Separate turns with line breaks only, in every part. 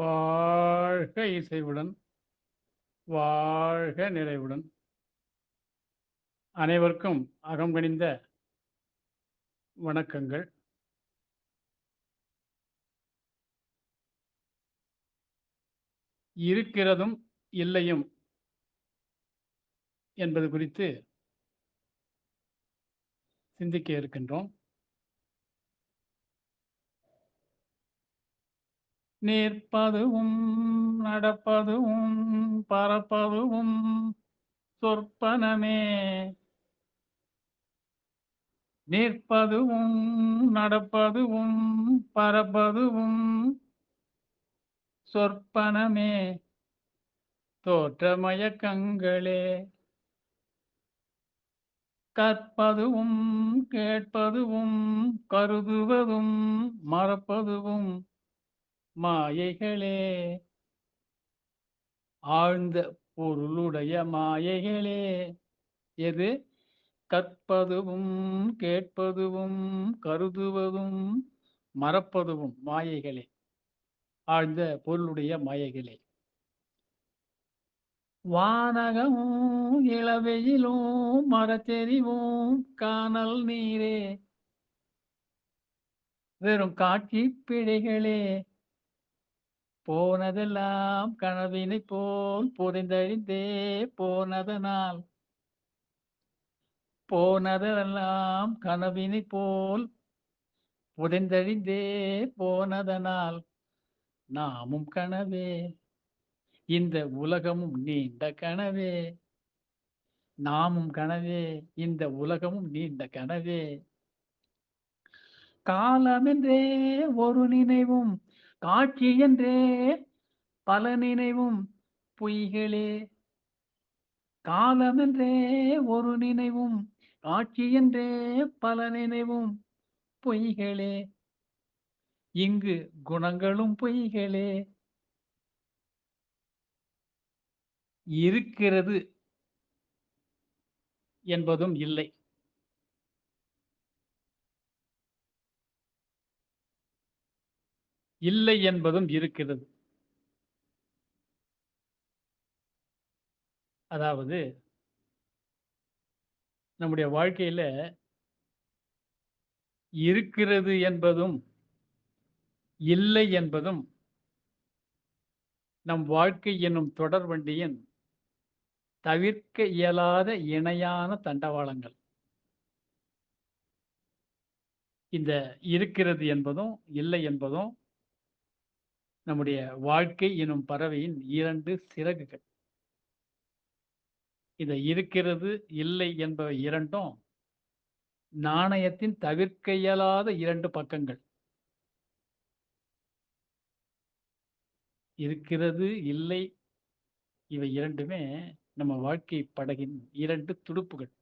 வாழ்க இசைவுடன், வாழ்க நிறைவுடன். அனைவருக்கும் அகம்கனிந்த வணக்கங்கள். இருக்கிறதும், இல்லையும் என்பது குறித்து சிந்திக்க இருக்கின்றோம். நிற்பதுவும், நடப்பதுவும், பறப்பதுவும் சொற்பனமே. நிற்பதுவும், நடப்பதுவும், பறப்பதுவும் சொற்பனமே. தோற்ற மயக்கங்களே. கற்பதுவும், கேட்பதுவும், கருதுவதும், மறப்பதுவும் மாயைகளே. ஆழ்ந்த பொருளுடைய மாயைகளே. எது? கற்பதுவும், கேட்பதுவும், கருதுவதும், மறப்பதுவும் மாயைகளே. ஆழ்ந்த பொருளுடைய மாயைகளே. வானகமும், இளவெயிலும், மரச்செறிவும், கானல் நீரே. வெறும் காட்சி பிழைகளே. போனதெல்லாம் கனவினைப் போல் புதைந்தழிந்தே போனதனால். போனதெல்லாம் கனவினைப் போல் புதைந்தழிந்தே போனதனால். நாமும் கனவே. இந்த உலகமும் நீண்ட கனவே. நாமும் கனவே. இந்த உலகமும் நீண்ட கனவே. காலமென்றே ஒரு நினைவும், காட்சி என்றே பல நினைவும் பொய்களே. காலமென்றே ஒரு நினைவும், காட்சி என்றே பல நினைவும் பொய்களே. இங்கு குணங்களும் பொய்களே. இருக்கிறது என்பதும் இல்லை. இல்லை என்பதும் இருக்கிறது. அதாவது நம்முடைய வாழ்க்கையில இருக்கிறது என்பதும், இல்லை என்பதும் நம் வாழ்க்கை என்னும் தொடர் வண்டியின் தவிர்க்க இயலாத இணையான தண்டவாளங்கள். இந்த இருக்கிறது என்பதும், இல்லை என்பதும் நம்முடைய வாழ்க்கை எனும் பறவையின் 2 சிறகுகள். இந்த இருக்கிறது, இல்லை என்பவை இரண்டும் நாணயத்தின் தவிர்க்க இயலாத 2 பக்கங்கள். இருக்கிறது, இல்லை இவை இரண்டுமே நம்ம வாழ்க்கை படகின் 2 துடுப்புகள்.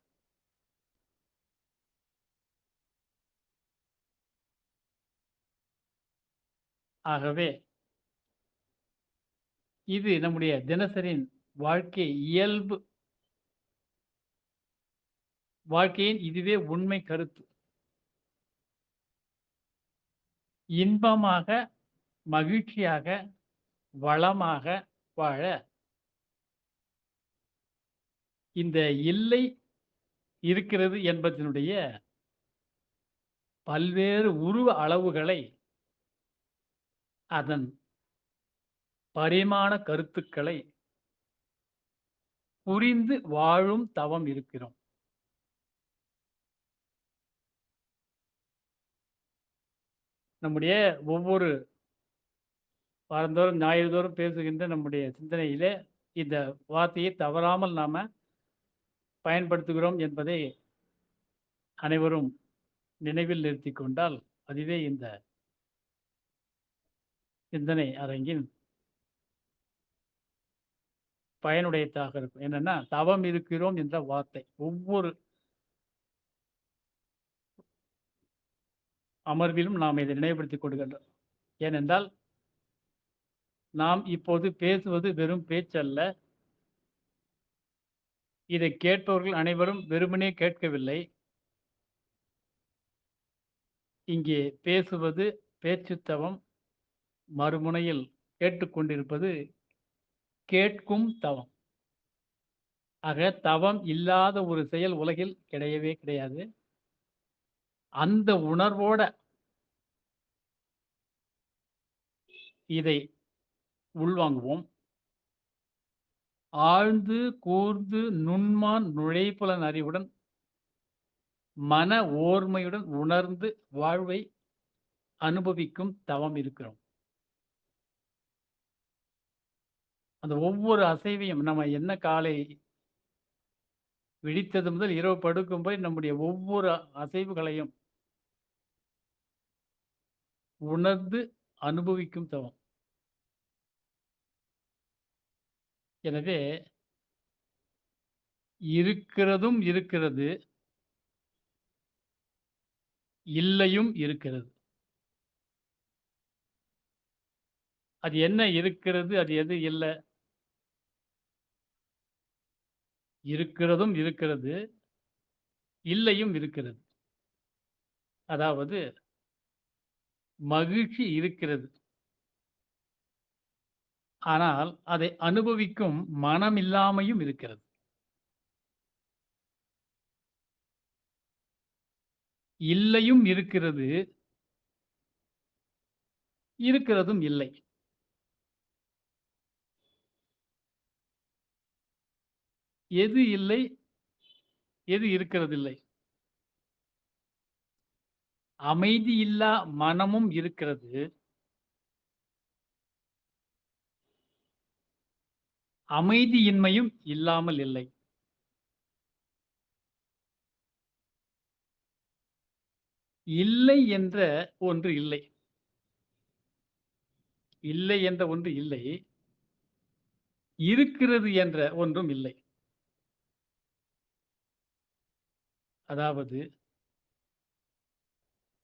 ஆகவே இது நம்முடைய தினசரியின் வாழ்க்கை இயல்பு. வாழ்க்கையின் இதுவே உண்மை கருத்து. இன்பமாக, மகிழ்ச்சியாக, வளமாக வாழ இந்த இல்லை, இருக்கிறது என்பதனுடைய பல்வேறு உருவ அளவுகளை, அதன் பரிமாண கருத்துக்களை புரிந்து வாழும் தவம் இருக்கிறோம். நம்முடைய ஒவ்வொரு வாரந்தோறும் ஞாயிறுதோறும் பேசுகின்ற நம்முடைய சிந்தனையிலே இந்த வார்த்தையை தவறாமல் நாம பயன்படுத்துகிறோம் என்பதை அனைவரும் நினைவில் நிறுத்திக் கொண்டால், அதுவே இந்த சிந்தனை அரங்கின் பயனுடையதாக இருக்கும். என்னன்னா, தவம் இருக்கிறோம் என்ற வார்த்தை ஒவ்வொரு அமர்விலும் நாம் இதை நினைவுபடுத்திக் கொள்கின்றோம். ஏனென்றால், நாம் இப்போது பேசுவது வெறும் பேச்சல்ல. இதை கேட்பவர்கள் அனைவரும் வெறுமனே கேட்கவில்லை. இங்கே பேசுவது பேச்சுத்தவம், மறுமுனையில் கேட்டுக்கொண்டிருப்பது கேட்கும் தவம். ஆக தவம் இல்லாத ஒரு செயல் உலகில் கிடையவே கிடையாது. அந்த உணர்வோட இதை உள்வாங்குவோம். ஆழ்ந்து கூர்ந்து நுண்மான் நுழைபுலன் அறிவுடன் மன ஓர்மையுடன் உணர்ந்து வாழ்வை அனுபவிக்கும் தவம் இருக்கிறோம். அந்த ஒவ்வொரு அசைவையும் நம்ம என்ன காலை விழித்தது முதல் இரவு படுக்கும் போய் நம்முடைய ஒவ்வொரு அசைவுகளையும் உணர்ந்து அனுபவிக்கும் தவம். எனவே இருக்கிறதும் இருக்கிறது, இல்லையும் இருக்கிறது. அது என்ன இருக்கிறது? அது எது இல்ல? இருக்கிறதும் இருக்கிறது, இல்லையும் இருக்கிறது. அதாவது மகிழ்ச்சி இருக்கிறது. ஆனால் அதை அனுபவிக்கும் மனமில்லாமையும் இருக்கிறது. இல்லையும் இருக்கிறது, இருக்கிறதும் இல்லை. எது இல்லை? எது இருக்கிறதில்லை? அமைதியில்லா மனமும் இருக்கிறது. அமைதியின்மையும் இல்லாமல் இல்லை. இல்லை என்ற ஒன்று இல்லை. இல்லை என்ற ஒன்று இல்லை. இருக்கிறது என்ற ஒன்றும் இல்லை. அதாவது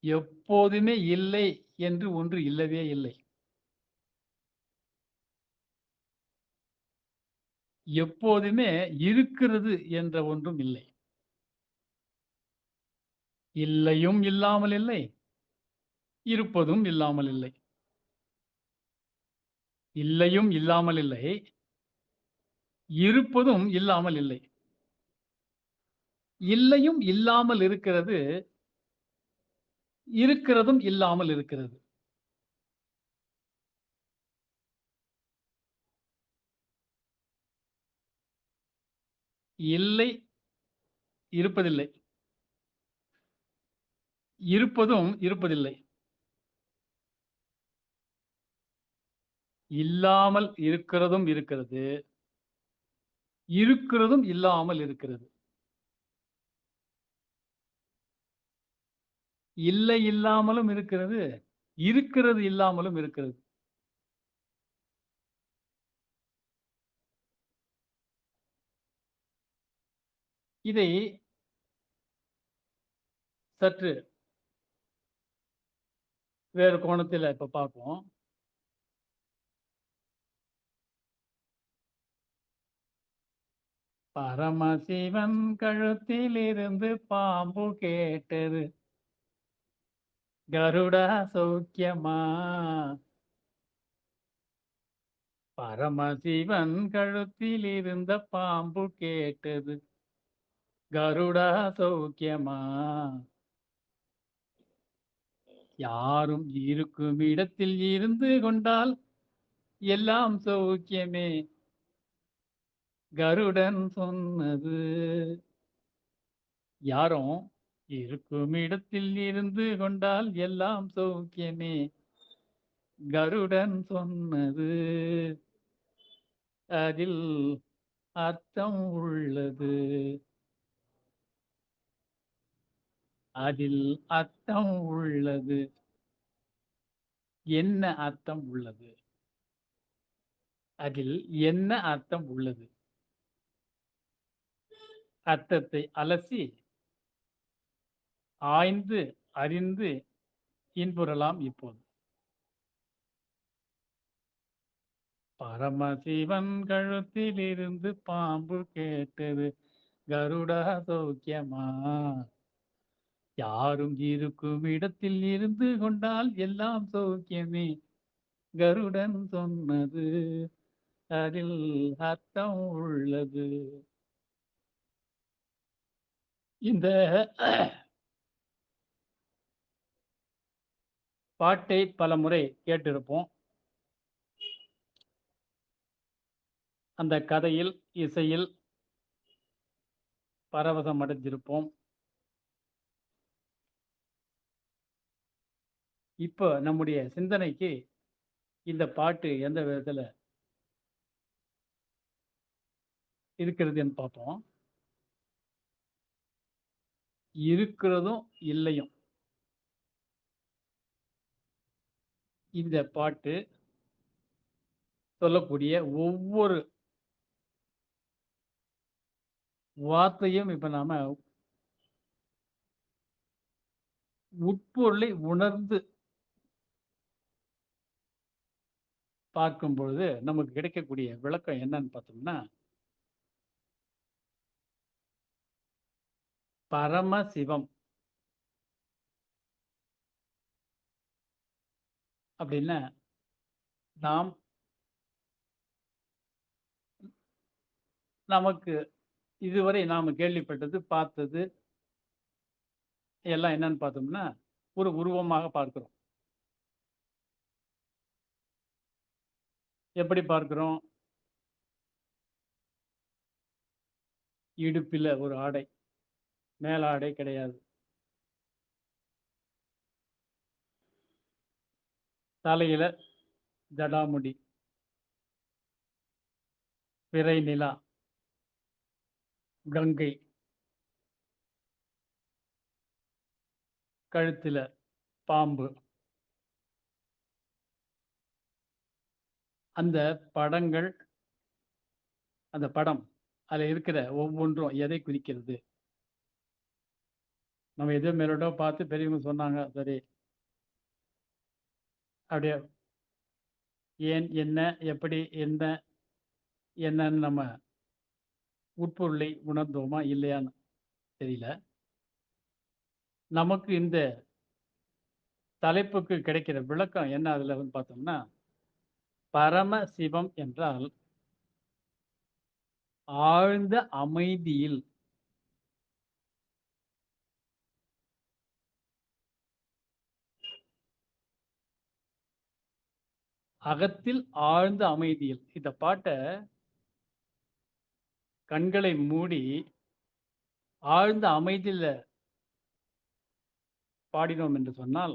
எப்போதுமே இல்லை என்று ஒன்று இல்லவே இல்லை. எப்போதுமே இருக்கிறது என்ற ஒன்றும் இல்லை. இல்லையும் இல்லாமல் இல்லை. இருப்பதும் இல்லாமல் இல்லை. இல்லையும் இல்லாமல் இல்லை. இருப்பதும் இல்லாமல் இல்லை. இல்லையும் இல்லாமல் இருக்கிறது. இருக்கிறதும் இல்லாமல் இருக்கிறது. இல்லை இருப்பதில்லை. இருப்பதும் இருப்பதில்லை. இல்லாமல் இருக்கிறதும் இருக்கிறது. இருக்கிறதும் இல்லாமல் இருக்கிறது. இல்லை இல்லாமலும் இருக்கிறது. இருக்கிறது இல்லாமலும் இருக்கிறது. இதை சற்று வேறு கோணத்தில இப்ப பார்ப்போம். பரமசிவன் கழுத்திலிருந்து பாம்பு கேட்டது. கருடா சௌக்கியமா? பரமசிவன் கழுத்தில் இருந்த பாம்பு கேட்டது. கருடா சௌக்கியமா? யாரும் இருக்கும் இடத்தில் இருந்து கொண்டால் எல்லாம் சௌக்கியமே. கருடன் சொன்னது. யாரும் இருக்கும் இடத்தில் இருந்து கொண்டால் எல்லாம் சௌக்கியமே. கருடன் சொன்னது. அதில் அர்த்தம் உள்ளது. அதில் அர்த்தம் உள்ளது. என்ன அர்த்தம் உள்ளது? அதில் என்ன அர்த்தம் உள்ளது? அர்த்தத்தை அலசி, ஆய்ந்து, அறிந்து இன்புறலாம் இப்போது. பரமசிவன் கழுத்திலிருந்து பாம்பு கேட்டது. கருடா சௌக்கியமா? யாரும் இருக்கும் இடத்தில் இருந்து கொண்டால் எல்லாம் சௌக்கியமே. கருடன் சொன்னது அதில் அர்த்தம் உள்ளது. இந்த பாட்டை பலமுறை கேட்டிருப்போம். அந்த கதையில், இசையில் பரவசம் அடைந்திருப்போம். இப்ப நம்முடைய சிந்தனைக்கு இந்த பாட்டு எந்த விதத்துல இருக்கிறதுன்னு பார்ப்போம். இருக்கிறதும், இல்லையும். இந்த பாட்டு சொல்லக்கூடிய ஒவ்வொரு வார்த்தையும் இப்ப நாம உட்பொருளை உணர்ந்து பார்க்கும் பொழுது, நமக்கு கிடைக்கக்கூடிய விளக்கம் என்னன்னு பார்த்தோம்னா, பரமசிவம் அப்படின்னா, நாம் நமக்கு இதுவரை நாம கேள்விப்பட்டது, பார்த்தது எல்லாம் என்னன்னு பார்த்தோம்னா, ஒரு உருவமாக பார்க்கிறோம். எப்படி பார்க்கிறோம்? இடுப்பில ஒரு ஆடை, மேலாடை கிடையாது. தலையில ஜடாமுடி, பிறை நிலா, கங்கை, கழுத்தில பாம்பு. அந்த படங்கள், அந்த படம், அதுல இருக்கிற ஒவ்வொன்றும் எதை குறிக்கிறது? நம்ம எதோ மேலோட்டமா பார்த்து பெரியவங்க சொன்னாங்க. சரி. அப்படியே ஏன், என்ன, எப்படி, என்ன, என்னன்னு நம்ம உட்பொருளை உணர்ந்தோமா? இல்லையான்னு தெரியல. நமக்கு இந்த தலைப்புக்கு கிடைக்கிற விளக்கம் என்ன அதுல வந்து பார்த்தோம்னா, பரமசிவம் என்றால் ஆழ்ந்த அமைதியில் அகத்தில் ஆழ்ந்த அமைதியில். இந்த பாட்ட கண்களை மூடி ஆழ்ந்த அமைதியில பாடினோம் என்று சொன்னால்,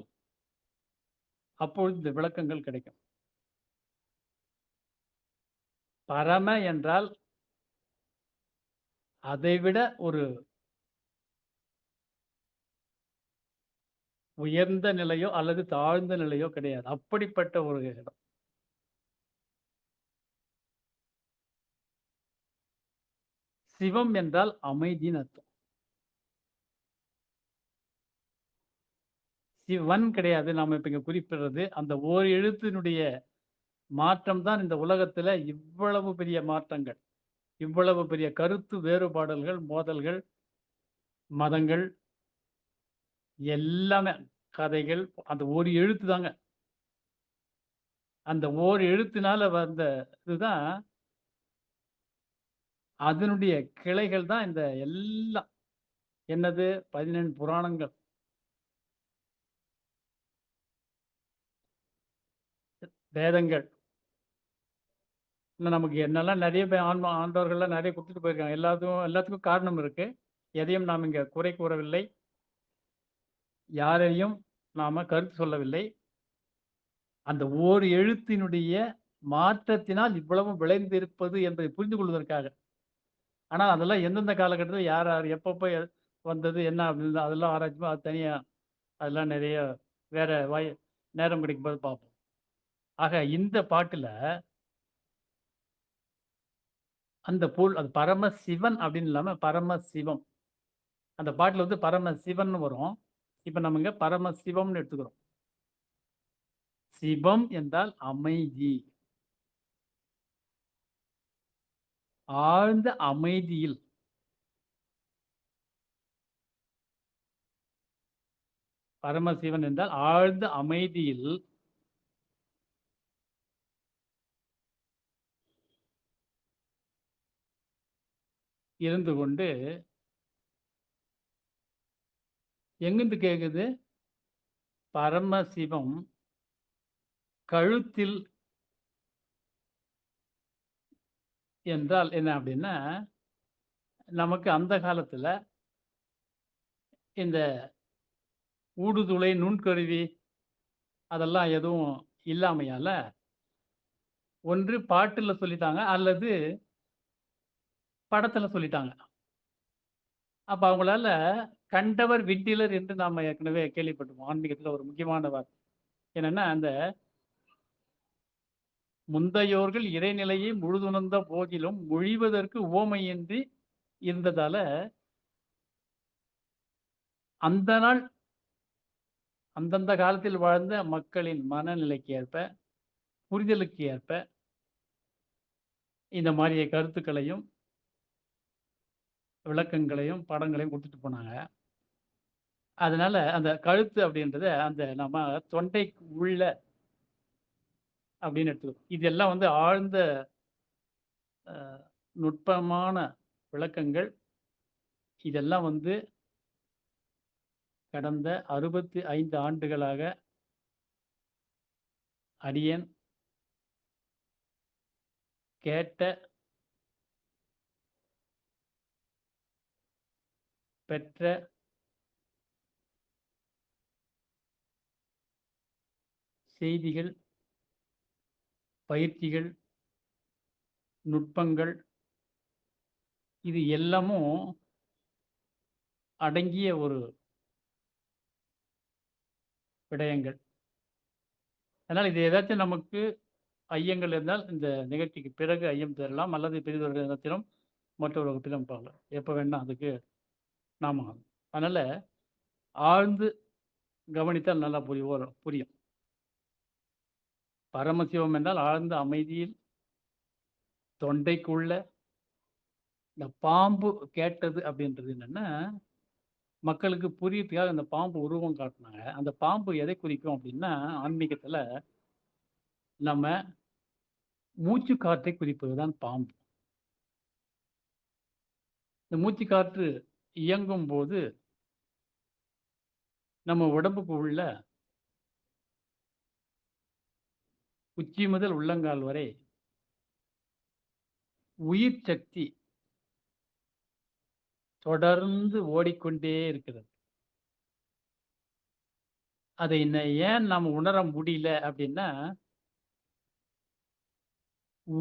அப்பொழுது இந்த விளக்கங்கள் கிடைக்கும். பரம என்றால் அதைவிட ஒரு உயர்ந்த நிலையோ அல்லது தாழ்ந்த நிலையோ கிடையாது. அப்படிப்பட்ட ஒரு இடம். சிவம் என்றால் அமைதின்னு அர்த்தம். சிவன் கிடையாது. நாம இப்ப இங்க குறிப்பிடுறது அந்த ஓர் எழுத்தினுடைய மாற்றம் தான் இந்த உலகத்துல இவ்வளவு பெரிய மாற்றங்கள். இவ்வளவு பெரிய கருத்து வேறுபாடல்கள், மோதல்கள், மதங்கள் எல்லாமே கதைகள் அந்த ஒரு எழுத்து தாங்க. அந்த ஓர் எழுத்தினால வந்த இதுதான் அதனுடைய கிளைகள் தான் இந்த எல்லாம். என்னது 14 புராணங்கள், வேதங்கள். இன்னும் நமக்கு என்னெல்லாம் நெறைய பேர் ஆண்டோர்கள்லாம் நெறைய குடுத்துட்டு போயிருக்காங்க. எல்லாத்துக்கும் காரணம் இருக்கு. எதையும் நாம் இங்க குறை கூறவில்லை. யாரையும் நாம கருத்து சொல்லவில்லை. அந்த ஓர் எழுத்தினுடைய மாற்றத்தினால் இவ்வளவும் விளைந்திருப்பது என்பதை புரிந்து கொள்வதற்காக. ஆனா அதெல்லாம் எந்தெந்த காலகட்டத்தில யார் யார் எப்பப்ப வந்தது என்ன அப்படின்னு அதெல்லாம் ஆராய்ச்சி அது தனியா அதெல்லாம் நெறைய வேற நேரம் கிடைக்கும்போது பார்ப்போம். ஆக இந்த பாட்டுல அந்த அது பரமசிவன் அப்படின்னு இல்லாம பரமசிவம். அந்த பாட்டுல வந்து பரமசிவன்னு வரும். இப்ப நம்ம இங்க பரமசிவம்னு எடுத்துக்கிறோம். சிவம் என்றால் அமைதி. ஆழ்ந்த அமைதியில் பரமசிவன் என்றால் ஆழ்ந்த அமைதியில் இருந்து கொண்டு எங்கிருந்து கேட்குது? பரமசிவம் கழுத்தில் என்றால் என்ன அப்டின்னா, நமக்கு அந்த காலத்துல இந்த ஊடுதுளை, நுண்கருவி அதெல்லாம் எதுவும் இல்லாமையால, ஒன்று பாட்டுல சொல்லிட்டாங்க, அல்லது படத்துல சொல்லிட்டாங்க. அப்ப அவங்களால கண்டவர் விட்டிலர் என்று நாம ஏற்கனவே கேள்விப்பட்டிருப்போம். ஆன்மீகத்துல ஒரு முக்கியமான வார்த்தை. என்னன்னா, அந்த முந்தையோர்கள் இறைநிலையை முழுதுணர்ந்த போதிலும் மொழிவதற்கு உவமையின்றி இருந்ததால, அந்த நாள் அந்தந்த காலத்தில் வாழ்ந்த மக்களின் மனநிலைக்கு ஏற்ப, புரிதலுக்கு ஏற்ப இந்த மாரிய கருத்துக்களையும், விளக்கங்களையும், படங்களையும் குடுத்துட்டு போனாங்க. அதனால அந்த கழுத்து அப்படின்றத அந்த நம்ம தொண்டைக்கு உள்ள அப்படின்னு எடுத்துக்கணும். இதெல்லாம் வந்து ஆழ்ந்த அ நுட்பமான விளக்கங்கள். இதெல்லாம் வந்து கடந்த 65 ஆண்டுகளாக அடியேன் கேட்ட, பெற்ற செய்திகள், பயிற்சிகள், நுட்பங்கள் இது எல்லாமும் அடங்கிய ஒரு விடயங்கள். அதனால இது ஏதாச்சும் நமக்கு ஐயங்கள் இருந்தால் இந்த நிகழ்ச்சிக்கு பிறகு ஐயம் பெறலாம். அல்லது பிறிதொரு நேரத்திலும் மற்றொரு வகுப்பிலும் பார்க்கலாம். எப்ப வேணா அதுக்கு நாம அதனால ஆழ்ந்து கவனித்தால் நல்லா புரியும். பரமசிவம் என்றால் ஆழ்ந்த அமைதியில் தொண்டைக்குள்ள இந்த பாம்பு கேட்டது அப்படின்றது என்னன்னா, மக்களுக்கு புரியறதுக்காக அந்த பாம்பு உருவம் காட்டுனாங்க. அந்த பாம்பு எதை குறிக்கும் அப்படின்னா, ஆன்மீகத்துல நம்ம மூச்சு காற்றை குறிப்பது தான் பாம்பு. இந்த மூச்சு காற்று இயங்கும்போது, நம்ம உடம்புக்கு உள்ள உச்சி முதல் உள்ளங்கால் வரை உயிர் சக்தி தொடர்ந்து ஓடிக்கொண்டே இருக்கிறது. அதை ஏன் நாம உணர முடியல அப்படின்னா,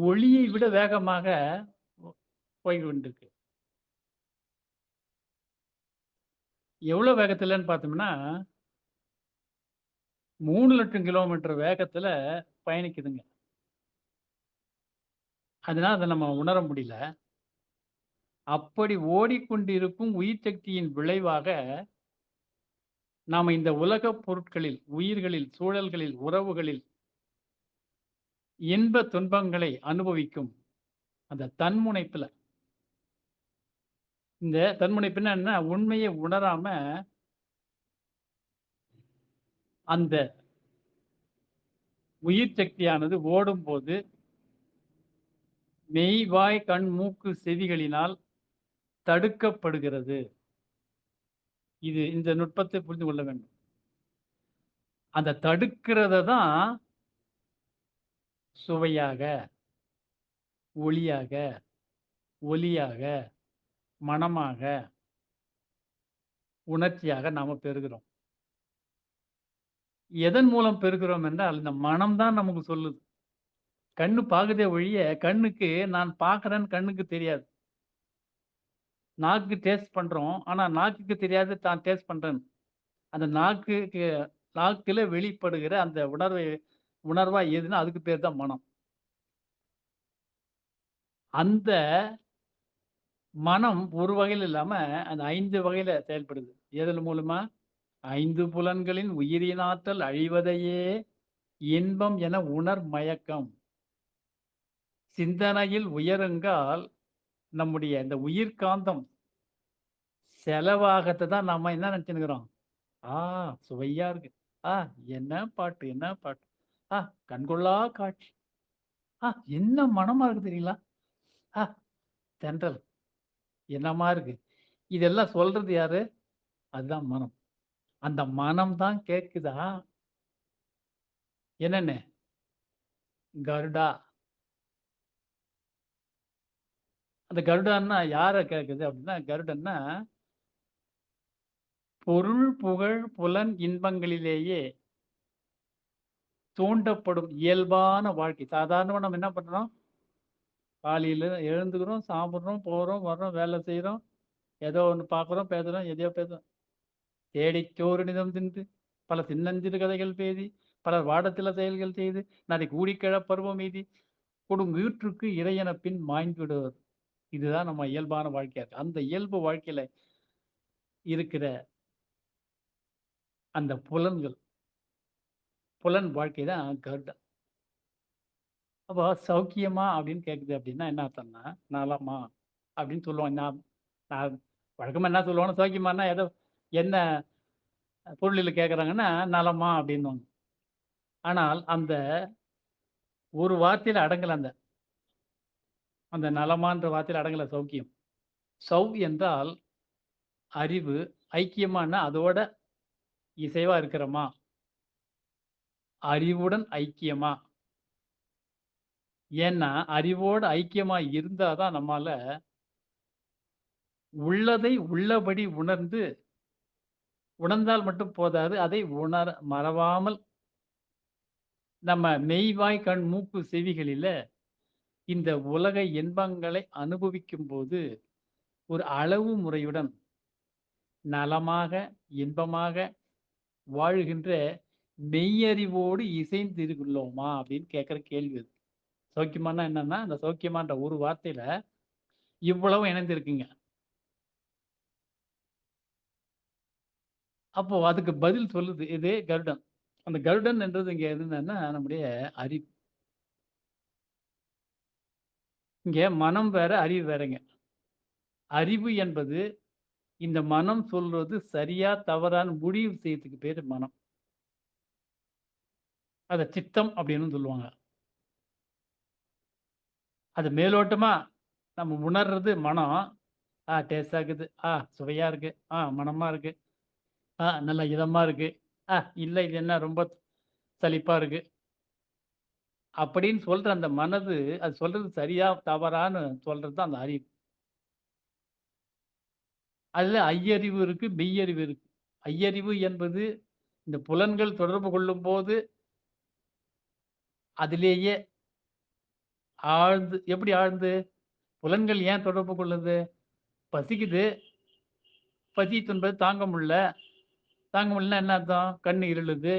ஒளியை விட வேகமாக ஒ போய் கொண்டிருக்கு. எவ்வளோ வேகத்திலன்னு பார்த்தோம்னா, 3,00,000 கிலோமீட்டர் வேகத்தில பயணிக்குதுங்க. அதனால அத நம்ம உணர முடியல. அப்படி ஓடிக்கொண்டிருக்கும் உயிர் சக்தியின் விளைவாக, நாம இந்த உலகப் பொருட்களில், உயிர்களில், சூழல்களில், உறவுகளில் இன்ப துன்பங்களை அனுபவிக்கும் அந்த தன்முனைப்புல, இந்த தன்முனைப்புன்னா என்ன? உண்மைய உணராம அந்த உயிர் சக்தியானது ஓடும்போது, மெய், வாய், கண், மூக்கு, செவிகளினால் தடுக்கப்படுகிறது. இந்த நுட்பத்தை புரிந்து கொள்ள வேண்டும். அந்த தடுக்கிறத தான் சுவையாக, ஒளியாக, ஒலியாக, மணமாக, உணர்ச்சியாக நாம பெறுகிறோம். எதன் மூலம் பெறுகிறோம் என்றால், இந்த மனம் தான் நமக்கு சொல்லுது. கண்ணு பாக்குதே ஒழிய, கண்ணுக்கு நான் பார்க்கிறேன்னு கண்ணுக்கு தெரியாது. நாக்கு டேஸ்ட் பண்றோம். ஆனா நாக்குக்கு தெரியாது தான் டேஸ்ட் பண்றேன்னு. அந்த நாக்குல வெளிப்படுகிற அந்த உணர்வா எதுன்னா, அதுக்கு பேர் தான் மனம். அந்த மனம் ஒரு வகையில இல்லாம, அந்த 5 வகையில செயல்படுது. எதன் மூலமா? 5 புலன்களின் உயிரினாற்றல் அழிவதையே இன்பம் என உணர் மயக்கம். சிந்தனையில் உயருங்கால் நம்முடைய இந்த உயிர்காந்தம் செலவாகத்த தான் நம்ம என்ன நெனச்சுன்னுக்குறோம்? ஆ சுவையா இருக்கு. ஆ என்ன பாட்டு, என்ன பாட்டு. ஆ கண்கொள்ளா காட்சி. ஆ என்ன மணமா இருக்கு தெரியுங்களா? ஆ தென்றல். என்னம்மா இருக்கு? இதெல்லாம் சொல்றது யாரு? அதுதான் மனம். அந்த மனம் தான் கேட்குதா, என்னன்னு? கருடா. அந்த கருடான்னா யார கேட்குது அப்டின்னா, கருடன்னா பொருள், புகழ், புலன் இன்பங்களிலேயே தூண்டப்படும் இயல்பான வாழ்க்கை. சாதாரணமா நம்ம என்ன பண்றோம்? காலையில எழுந்துக்கிறோம், சாப்பிடுறோம், போறோம், வர்றோம், வேலை செய்றோம். ஏதோ ஒண்ணு பார்க்குறோம், பேசுறோம், எதையோ பேசுறோம். தேடிச் சோறு நிதம் தின்று, பல சின்னஞ்சிறு கதைகள் பேசி, பலர் வாடச்சில செயல்கள் செய்து, நாளை கூடிக்கிழப் பருவம் எய்தி, கொடுங்கீற்றுக்கு இறையெனப் பின் மாய்ந்து விடுவது. இதுதான் நம்ம இயல்பான வாழ்க்கையா இருக்கு. அந்த இயல்பு வாழ்க்கையில இருக்கிற அந்த புலன்கள், புலன் வாழ்க்கை தான் கருடன். அப்போ "சௌக்கியமா?" அப்படின்னு கேட்குது அப்படின்னா என்ன அர்த்தம்னா, "நலமா?" அப்படின்னு சொல்லுவோம். நான் நான் வழக்கமா என்ன சொல்லுவோம்னா, "சௌக்கியமான்னா" ஏதோ என்ன பொருளில கேட்குறாங்கன்னா, "நலமா?" அப்படின்னுவாங்க. ஆனால் அந்த ஒரு வார்த்தையில அடங்கல அந்த அந்த நலமான்ற வார்த்தையில அடங்கல சௌக்கியம். சௌ என்றால் அறிவு, ஐக்கியமான்னா அதோட இசைவா இருக்கிறோமா? அறிவுடன் ஐக்கியமா? ஏன்னா, அறிவோடு ஐக்கியமா இருந்தா தான் நம்மால உள்ளதை உள்ளபடி உணர்ந்து, உணர்ந்தால் மட்டும் போதாது, அதை மறவாமல் நம்ம மெய், வாய், கண், மூக்கு, செவிகளில இந்த உலக இன்பங்களை அனுபவிக்கும்போது, ஒரு அளவு முறையுடன் நலமாக, இன்பமாக வாழுகின்ற மெய்யறிவோடு இசைந்திருக்கிறோமா? அப்படின்னு கேட்கிற கேள்வி அது. சௌக்கியமான்னா என்னன்னா, அந்த சௌக்கியமான்ற ஒரு வார்த்தையில இவ்வளவும் இணைந்திருக்குங்க. அப்போ அதுக்கு பதில் சொல்லுது இது கருடன். அந்த கருடன் என்றது இங்க என்னன்னா, நம்முடைய அறிவு. இங்க மனம் வேற, அறிவு வேறங்க. அறிவு என்பது இந்த மனம் சொல்றது சரியா, தவறான்னு முடிவு செய்யறதுக்கு பேரு மனம். அத சித்தம் அப்படின்னும் சொல்லுவாங்க. அது மேலோட்டமா நம்ம உணர்றது மனம். டேஸ்ட்டா இருக்குது. சுவையா இருக்கு. மணமா இருக்கு. நல்லா இதமா இருக்கு. இல்ல இது என்ன ரொம்ப சலிப்பா இருக்கு. அப்படின்னு சொல்ற அந்த மனது, அது சொல்றது சரியா, தவறான்னு சொல்றது தான் அந்த அறிவு. அதுல ஐயறிவு இருக்கு, மெய்யறிவு இருக்கு. ஐயறிவு என்பது இந்த புலன்கள் தொடர்பு கொள்ளும்போது, அதிலேயே ஆழ்ந்து எப்படி ஆழ்ந்து? புலன்கள் ஏன் தொடர்பு கொள்ளுது? பசிக்குது, பசி துன்பத்த தாங்க முடியல. தாங்க முடியலன்னா என்ன அர்த்தம்? கண்ணு இருளுது,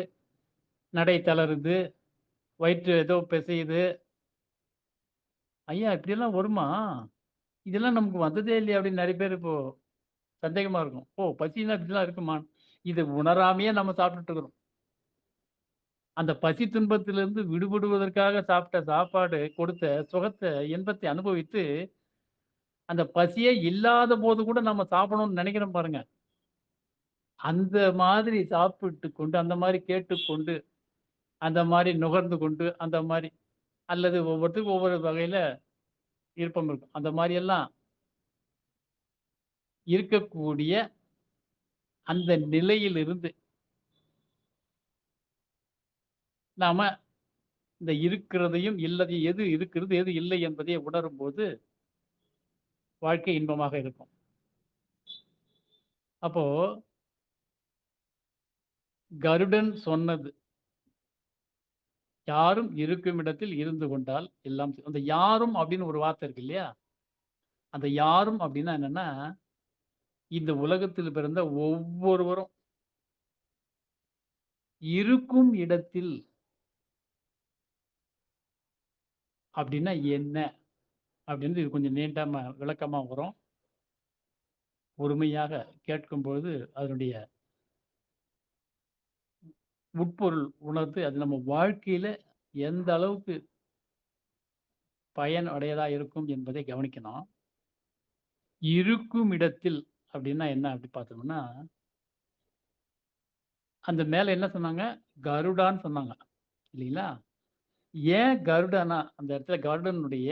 நடை தளருது, வயிற்று ஏதோ பிசையுது. ஐயா! இப்படியெல்லாம் வருமா? இதெல்லாம் நமக்கு வந்ததே இல்லையே! அப்படின்னு நெறைய பேர் இப்போ சந்தேகமா இருக்கும். ஓ! பசின்னா இப்படிலாம் இருக்குமா? இது உணராமயே நம்ம சாப்பிட்டுட்டு இருக்கிறோம். அந்த பசி துன்பத்திலிருந்து விடுபடுவதற்காக சாப்பிட்ட சாப்பாடு கொடுத்த சுகத்த, இன்பத்தை அனுபவித்து, அந்த பசியே இல்லாத போது கூட நம்ம சாப்பிடணும்னு நெனைக்கிறோம் பாருங்க. அந்த மாதிரி சாப்பிட்டு கொண்டு, அந்த மாரி கேட்டுக்கொண்டு, அந்த மாரி நுகர்ந்து கொண்டு, அந்த மாரி அல்லது ஒவ்வொருத்தருக்கும் ஒவ்வொரு வகையில விருப்பம் இருக்கும். அந்த மாரியெல்லாம் இருக்கக்கூடிய அந்த நிலையிலிருந்து நாம இந்த இருக்கிறதையும், இல்லதையும் எது இருக்கிறது, எது இல்லை என்பதை உணரும்போது, வாழ்க்கை இன்பமாக இருக்கும். அப்போ கருடன் சொன்னது, "யாரும் இருக்கும் இடத்தில் இருந்து கொண்டால் எல்லாம்" அந்த "யாரும்" அப்படின்னு ஒரு வார்த்தை இருக்கு இல்லையா? அந்த "யாரும்" அப்படின்னா என்னன்னா, இந்த உலகத்தில் பிறந்த ஒவ்வொருவரும் இருக்கும் இடத்தில் அப்படின்னா என்ன? அப்படின்னு இது கொஞ்சம் நீண்டாம விளக்கமா வரும். பொறுமையாக கேட்கும்பொழுது, அதனுடைய உட்பொருள் உணர்ந்து, அது நம்ம வாழ்க்கையில எந்த அளவுக்கு பயன் உடையதா இருக்கும் என்பதை கவனிக்கணும். இருக்கும் இடத்தில் அப்படின்னா என்ன அப்படி பார்த்தோம்னா, அந்த மேல என்ன சொன்னாங்க? கருடான்னு சொன்னாங்க. இல்லைங்களா? ஏன் கருடனா? அந்த இடத்துல கருடனுடைய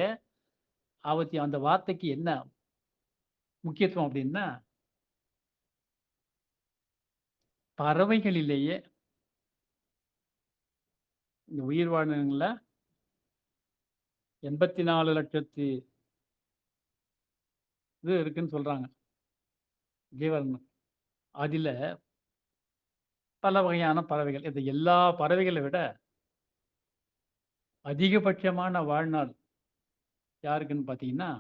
அந்த வார்த்தைக்கு என்ன? முக்கியத்துவம் அப்டின்னா, பறவைகளிலேயே இந்த உயிர் வாழினங்கள்ல 84,00,000 இது இருக்குன்னு சொல்றாங்க. ஜீவன். அதில பல வகையான பறவைகள். இது எல்லா பறவைகள விட அதிகபட்சமான வாழ்நாள் யாருக்குன்னு பார்த்தீங்கன்னா,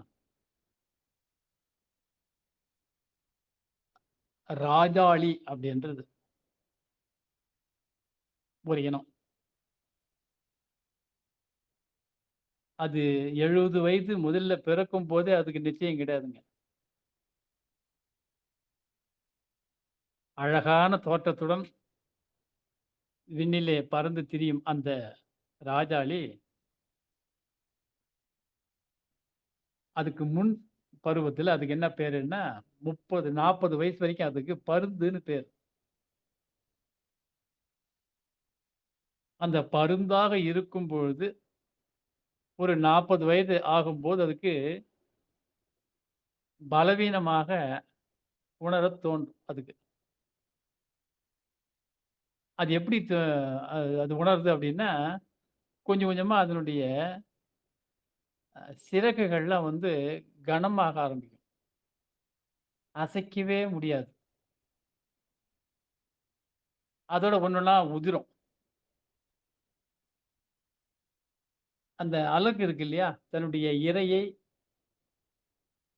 ராஜாளி அப்படின்றது ஒரு இனம். அது 70 வயது முதல்ல பிறக்கும்போதே அதுக்கு நிச்சயம் கிடையாதுங்க. அழகான தோற்றத்துடன் விண்ணிலே பறந்து திரியும் அந்த ராஜாளி, அதுக்கு முன் பருவத்தில அதுக்கு என்ன பேருன்னா, 30, 40 வயசு வரைக்கும் அதுக்கு பருந்துன்னு பேரு. அந்த பருந்தாக இருக்கும் பொழுது, ஒரு 40 வயது ஆகும்போது அதுக்கு பலவீனமாக உணரத் தோன்றும் அதுக்கு. அது எப்படி அது உணருது அப்படின்னா, கொஞ்சம் கொஞ்சமா அதனுடைய சிறகுகள்லாம் வந்து கனமாக ஆரம்பிக்கும். அசைக்கவே முடியாது. அதோட ஒண்ணொன்னா உதிரும். அந்த அலகு இருக்கு இல்லையா? தன்னுடைய இரையை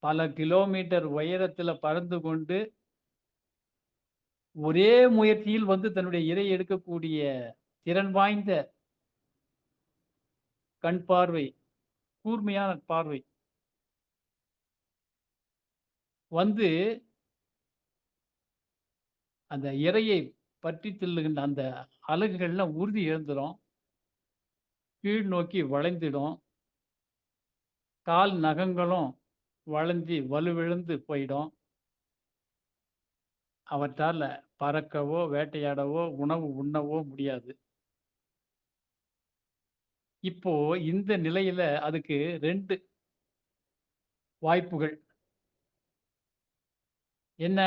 பல கிலோமீட்டர் உயரத்தில பறந்து கொண்டு, ஒரே முயற்சியில் வந்து தன்னுடைய இரை எடுக்கக்கூடிய திறன் வாய்ந்த கண் பார்வை, கூர்மையான பார்வை வந்து அந்த இரையை பற்றி தில்லுகின்ற அந்த அலகுகள்லாம் உறுதி இழந்துரும். கீழ் நோக்கி வளைந்திடும். கால் நகங்களும் வளைஞ்சு வலுவிழந்து போயிடும். அவற்றால பறக்கவோ, வேட்டையாடவோ, உணவு உண்ணவோ முடியாது. இப்போ இந்த நிலையில அதுக்கு 2 வாய்ப்புகள். என்ன?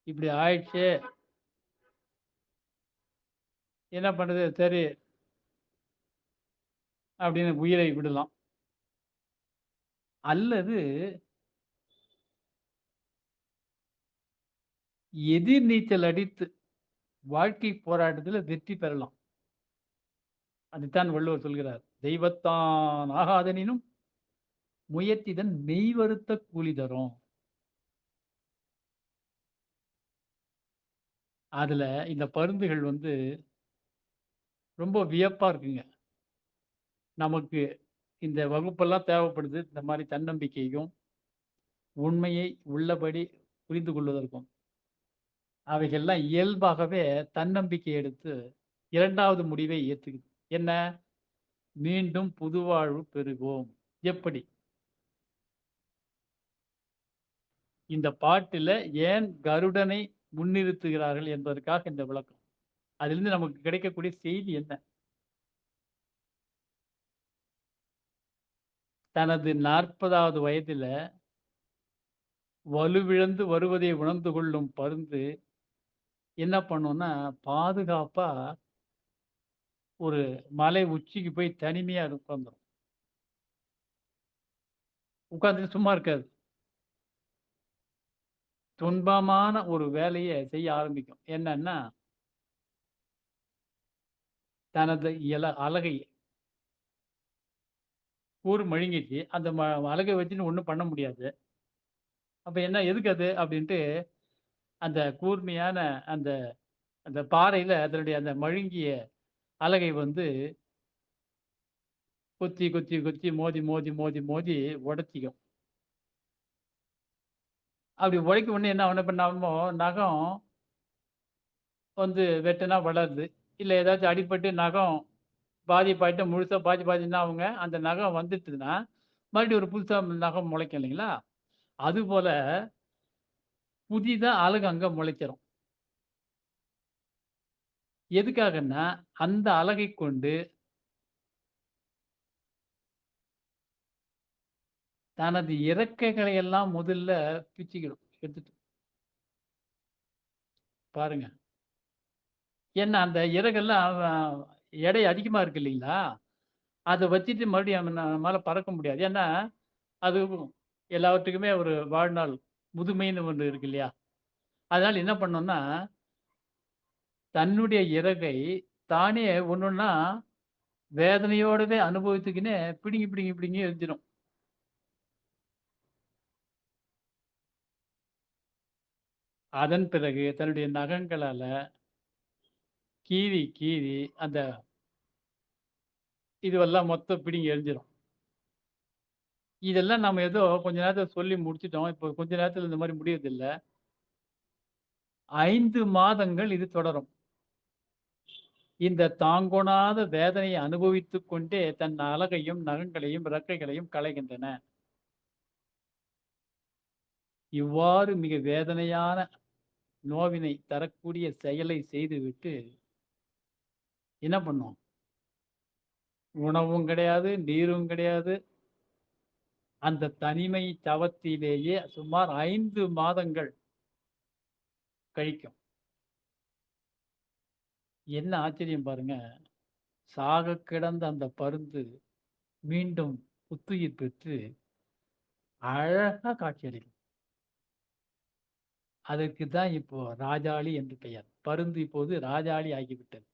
இப்படி ஆயிடுச்சே! என்ன பண்றது? சரி அப்படின்னு உயிரை விடலாம். அல்லது எதிர்நீச்சல் அடித்து வாழ்க்கை போராட்டத்தில வெற்றி பெறலாம். அதைத்தான் வள்ளுவர் சொல்கிறார். "தெய்வத்தான் ஆகாதெனினும் முயற்சிதன் மெய்வருத்த கூலி தரும்." அதுல இந்த பருந்துகள் வந்து ரொம்ப வியப்பா இருக்குங்க. நமக்கு இந்த வகுப்பெல்லாம் தேவைப்படுது. இந்த மாரி தன்னம்பிக்கையும், உண்மையை உள்ளபடி புரிந்து கொள்வதற்கும். அவைகள்லாம் இயல்பாகவே தன்னம்பிக்கை எடுத்து 2வது முடிவை ஏத்துக்குது. என்ன? மீண்டும் புதுவாழ்வு பெறுவோம். எப்படி? இந்த பாட்டுல ஏன் கருடனை முன்னிறுத்துகிறார்கள் என்பதற்காக இந்த விளக்கம். அதிலிருந்து நமக்கு கிடைக்கக்கூடிய செய்தி என்ன? தனது 40வது வயதில வலுவிழந்து வருவதை உணர்ந்து கொள்ளும் பருந்து என்ன பண்ணும்னா, பாதுகாப்பா ஒரு மலை உச்சிக்கு போய் தனிமையா உட்காந்துரும். உட்கார்ந்துட்டு சும்மா இருக்காது. துன்பமான ஒரு வேலைய செய்ய ஆரம்பிக்கும். என்னன்னா, தனது அலகை கூர் மழுங்கிச்சு. அந்த அலக வச்சுன்னு ஒண்ணும் பண்ண முடியாது. அப்ப என்ன எதுக்கு அது? அப்படின்ட்டு அந்த கூர்மையான அந்த அந்த பாறையில அதனுடைய அந்த மழுங்கிய அலகை வந்து குத்தி, குத்தி, குத்தி மோதி, மோதி, மோதி, மோதி உடைச்சிக்கும். அப்படி உடைக்க உடனே என்ன ஆகும்னா, இப்ப நம்ம நகம் வந்து வெட்டுனா வளருது. இல்ல ஏதாச்சும் அடிபட்டு நகம் பாதிப்பாயிட்டு முழுசா பாதி பாதி என்ன ஆகுங்க, அந்த நகம் வந்துட்டுதுன்னா, மறுபடியும் ஒரு புதுசா நகம் முளைக்கும் இல்லைங்களா? அதுபோல புதிதா அலகு அங்க முளைச்சிரும். எதுக்காகன்னா, அந்த அலகைக் கொண்டு தனது இறக்கைகளை எல்லாம் முதல்ல பிச்சுக்கிடும். எடுத்துட்டு பாருங்க. ஏன்னா அந்த இறகெல்லாம் எடை அதிகமா இருக்கு இல்லைங்களா? அத வச்சுட்டு மறுபடியும் நம்மால பறக்க முடியாது. ஏன்னா, அது எல்லாவற்றுக்குமே ஒரு வாழ்நாள் முதுமைன்னு ஒண்ணு இருக்கு இல்லையா? அதனால என்ன பண்ணும்னா, தன்னுடைய இறகை தானே ஒண்ணொன்னா வேதனையோடவே அனுபவித்துக்கினே பிடுங்கி, பிடுங்கி, பிடுங்கி எரிஞ்சிரும். அதன் பிறகு தன்னுடைய நகங்களால கீறி, கீறி அந்த இதுவெல்லாம் மொத்தம் பிடுங்கி எறிஞ்சிரும். இதெல்லாம் நம்ம ஏதோ கொஞ்ச நேரத்துல சொல்லி முடிச்சுட்டோம். இப்போ கொஞ்ச நேரத்துல இந்த மாரி முடியறதில்ல. 5 மாதங்கள் இது தொடரும். இந்த தாங்கொணாத வேதனையை அனுபவித்துக் கொண்டே தன் அலகையும், நகங்களையும், இறக்கைகளையும் களைகின்றன. இவ்வாறு மிக வேதனையான நோவினை தரக்கூடிய செயலை செய்துவிட்டு என்ன பண்ணும்? உணவும் கிடையாது, நீரும் கிடையாது. அந்த தனிமை தவத்திலேயே சுமார் 5 மாதங்கள் கழிக்கும். என்ன ஆச்சரியம் பாருங்க! சாகக் கிடந்த அந்த பருந்து மீண்டும் புத்துயிர் பெற்று அழகா காட்சியளிக்கும். அதற்கு தான் இப்போ ராஜாளி என்று பெயர். பருந்து இப்போது ராஜாளி ஆகிவிட்டது.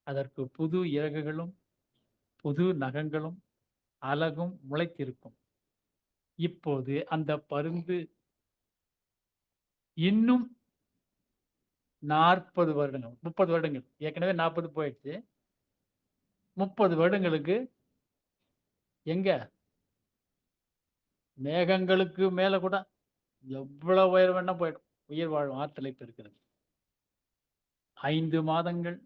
அதற்கு புது இறகுகளும், புது நகங்களும், அலகும் முளைத்திருக்கும். இப்போது அந்த பருந்து இன்னும் 40 வருடங்கள், 30 வருடங்கள். ஏற்கனவே 40 போயிடுச்சு. 30 வருடங்களுக்கு எங்க மேகங்களுக்கு மேல கூட எவ்வளவு உயரம் வேணா போயிடும். உயிர் வாழும் ஆற்றலை பெறுகிறது. 5 மாதங்கள்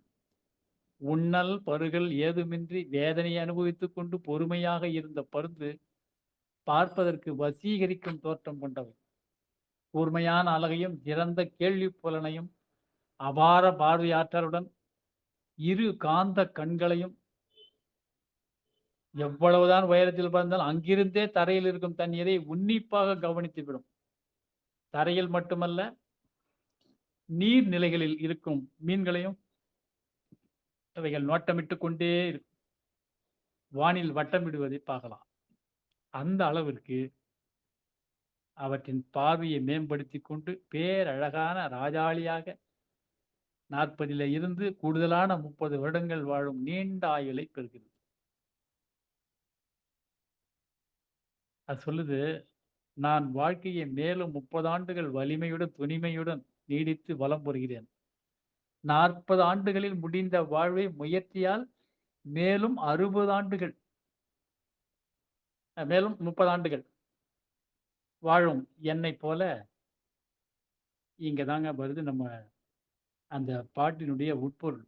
உண்ணல், பருகல் ஏதுமின்றி வேதனையை அனுபவித்துக் கொண்டு பொறுமையாக இருந்த பருந்து பார்ப்பதற்கு வசீகரிக்கும் தோற்றம் கொண்டவை. கூர்மையான அலகையும், சிறந்த கேள்விப் புலனையும், அபார பார்வையாற்றலுடன், இரு காந்த கண்களையும் எவ்வளவுதான் உயரத்தில் பறந்தாலும் அங்கிருந்தே தரையில் இருக்கும் தன் இரையை உன்னிப்பாக கவனித்துவிடும். தரையில் மட்டுமல்ல, நீர்நிலைகளில் இருக்கும் மீன்களையும் அவைகள் நோட்டமிட்டுக் கொண்டே இருக்கும். வானில் வட்டமிடுவதை பார்க்கலாம். அந்த அளவிற்கு அவற்றின் பார்வையை மேம்படுத்திக் கொண்டு பேரழகான ராஜாளியாக 40ல இருந்து கூடுதலான 30 வருடங்கள் வாழும் நீண்ட ஆயுளை பெறுகிறது. அது சொல்லுது, "நான் வாழ்க்கையை மேலும் 30 ஆண்டுகள் வலிமையுடன், துணிமையுடன் நீடித்து வலம் வருகிறேன். 40 ஆண்டுகளில் முடிந்த வாழ்வை முயற்சியால் மேலும் 60 ஆண்டுகள் மேலும் 30 ஆண்டுகள் வாழும் என்னைப் போல இங்க தாங்க வருது நம்ம அந்த பாட்டினுடைய உட்பொருள்.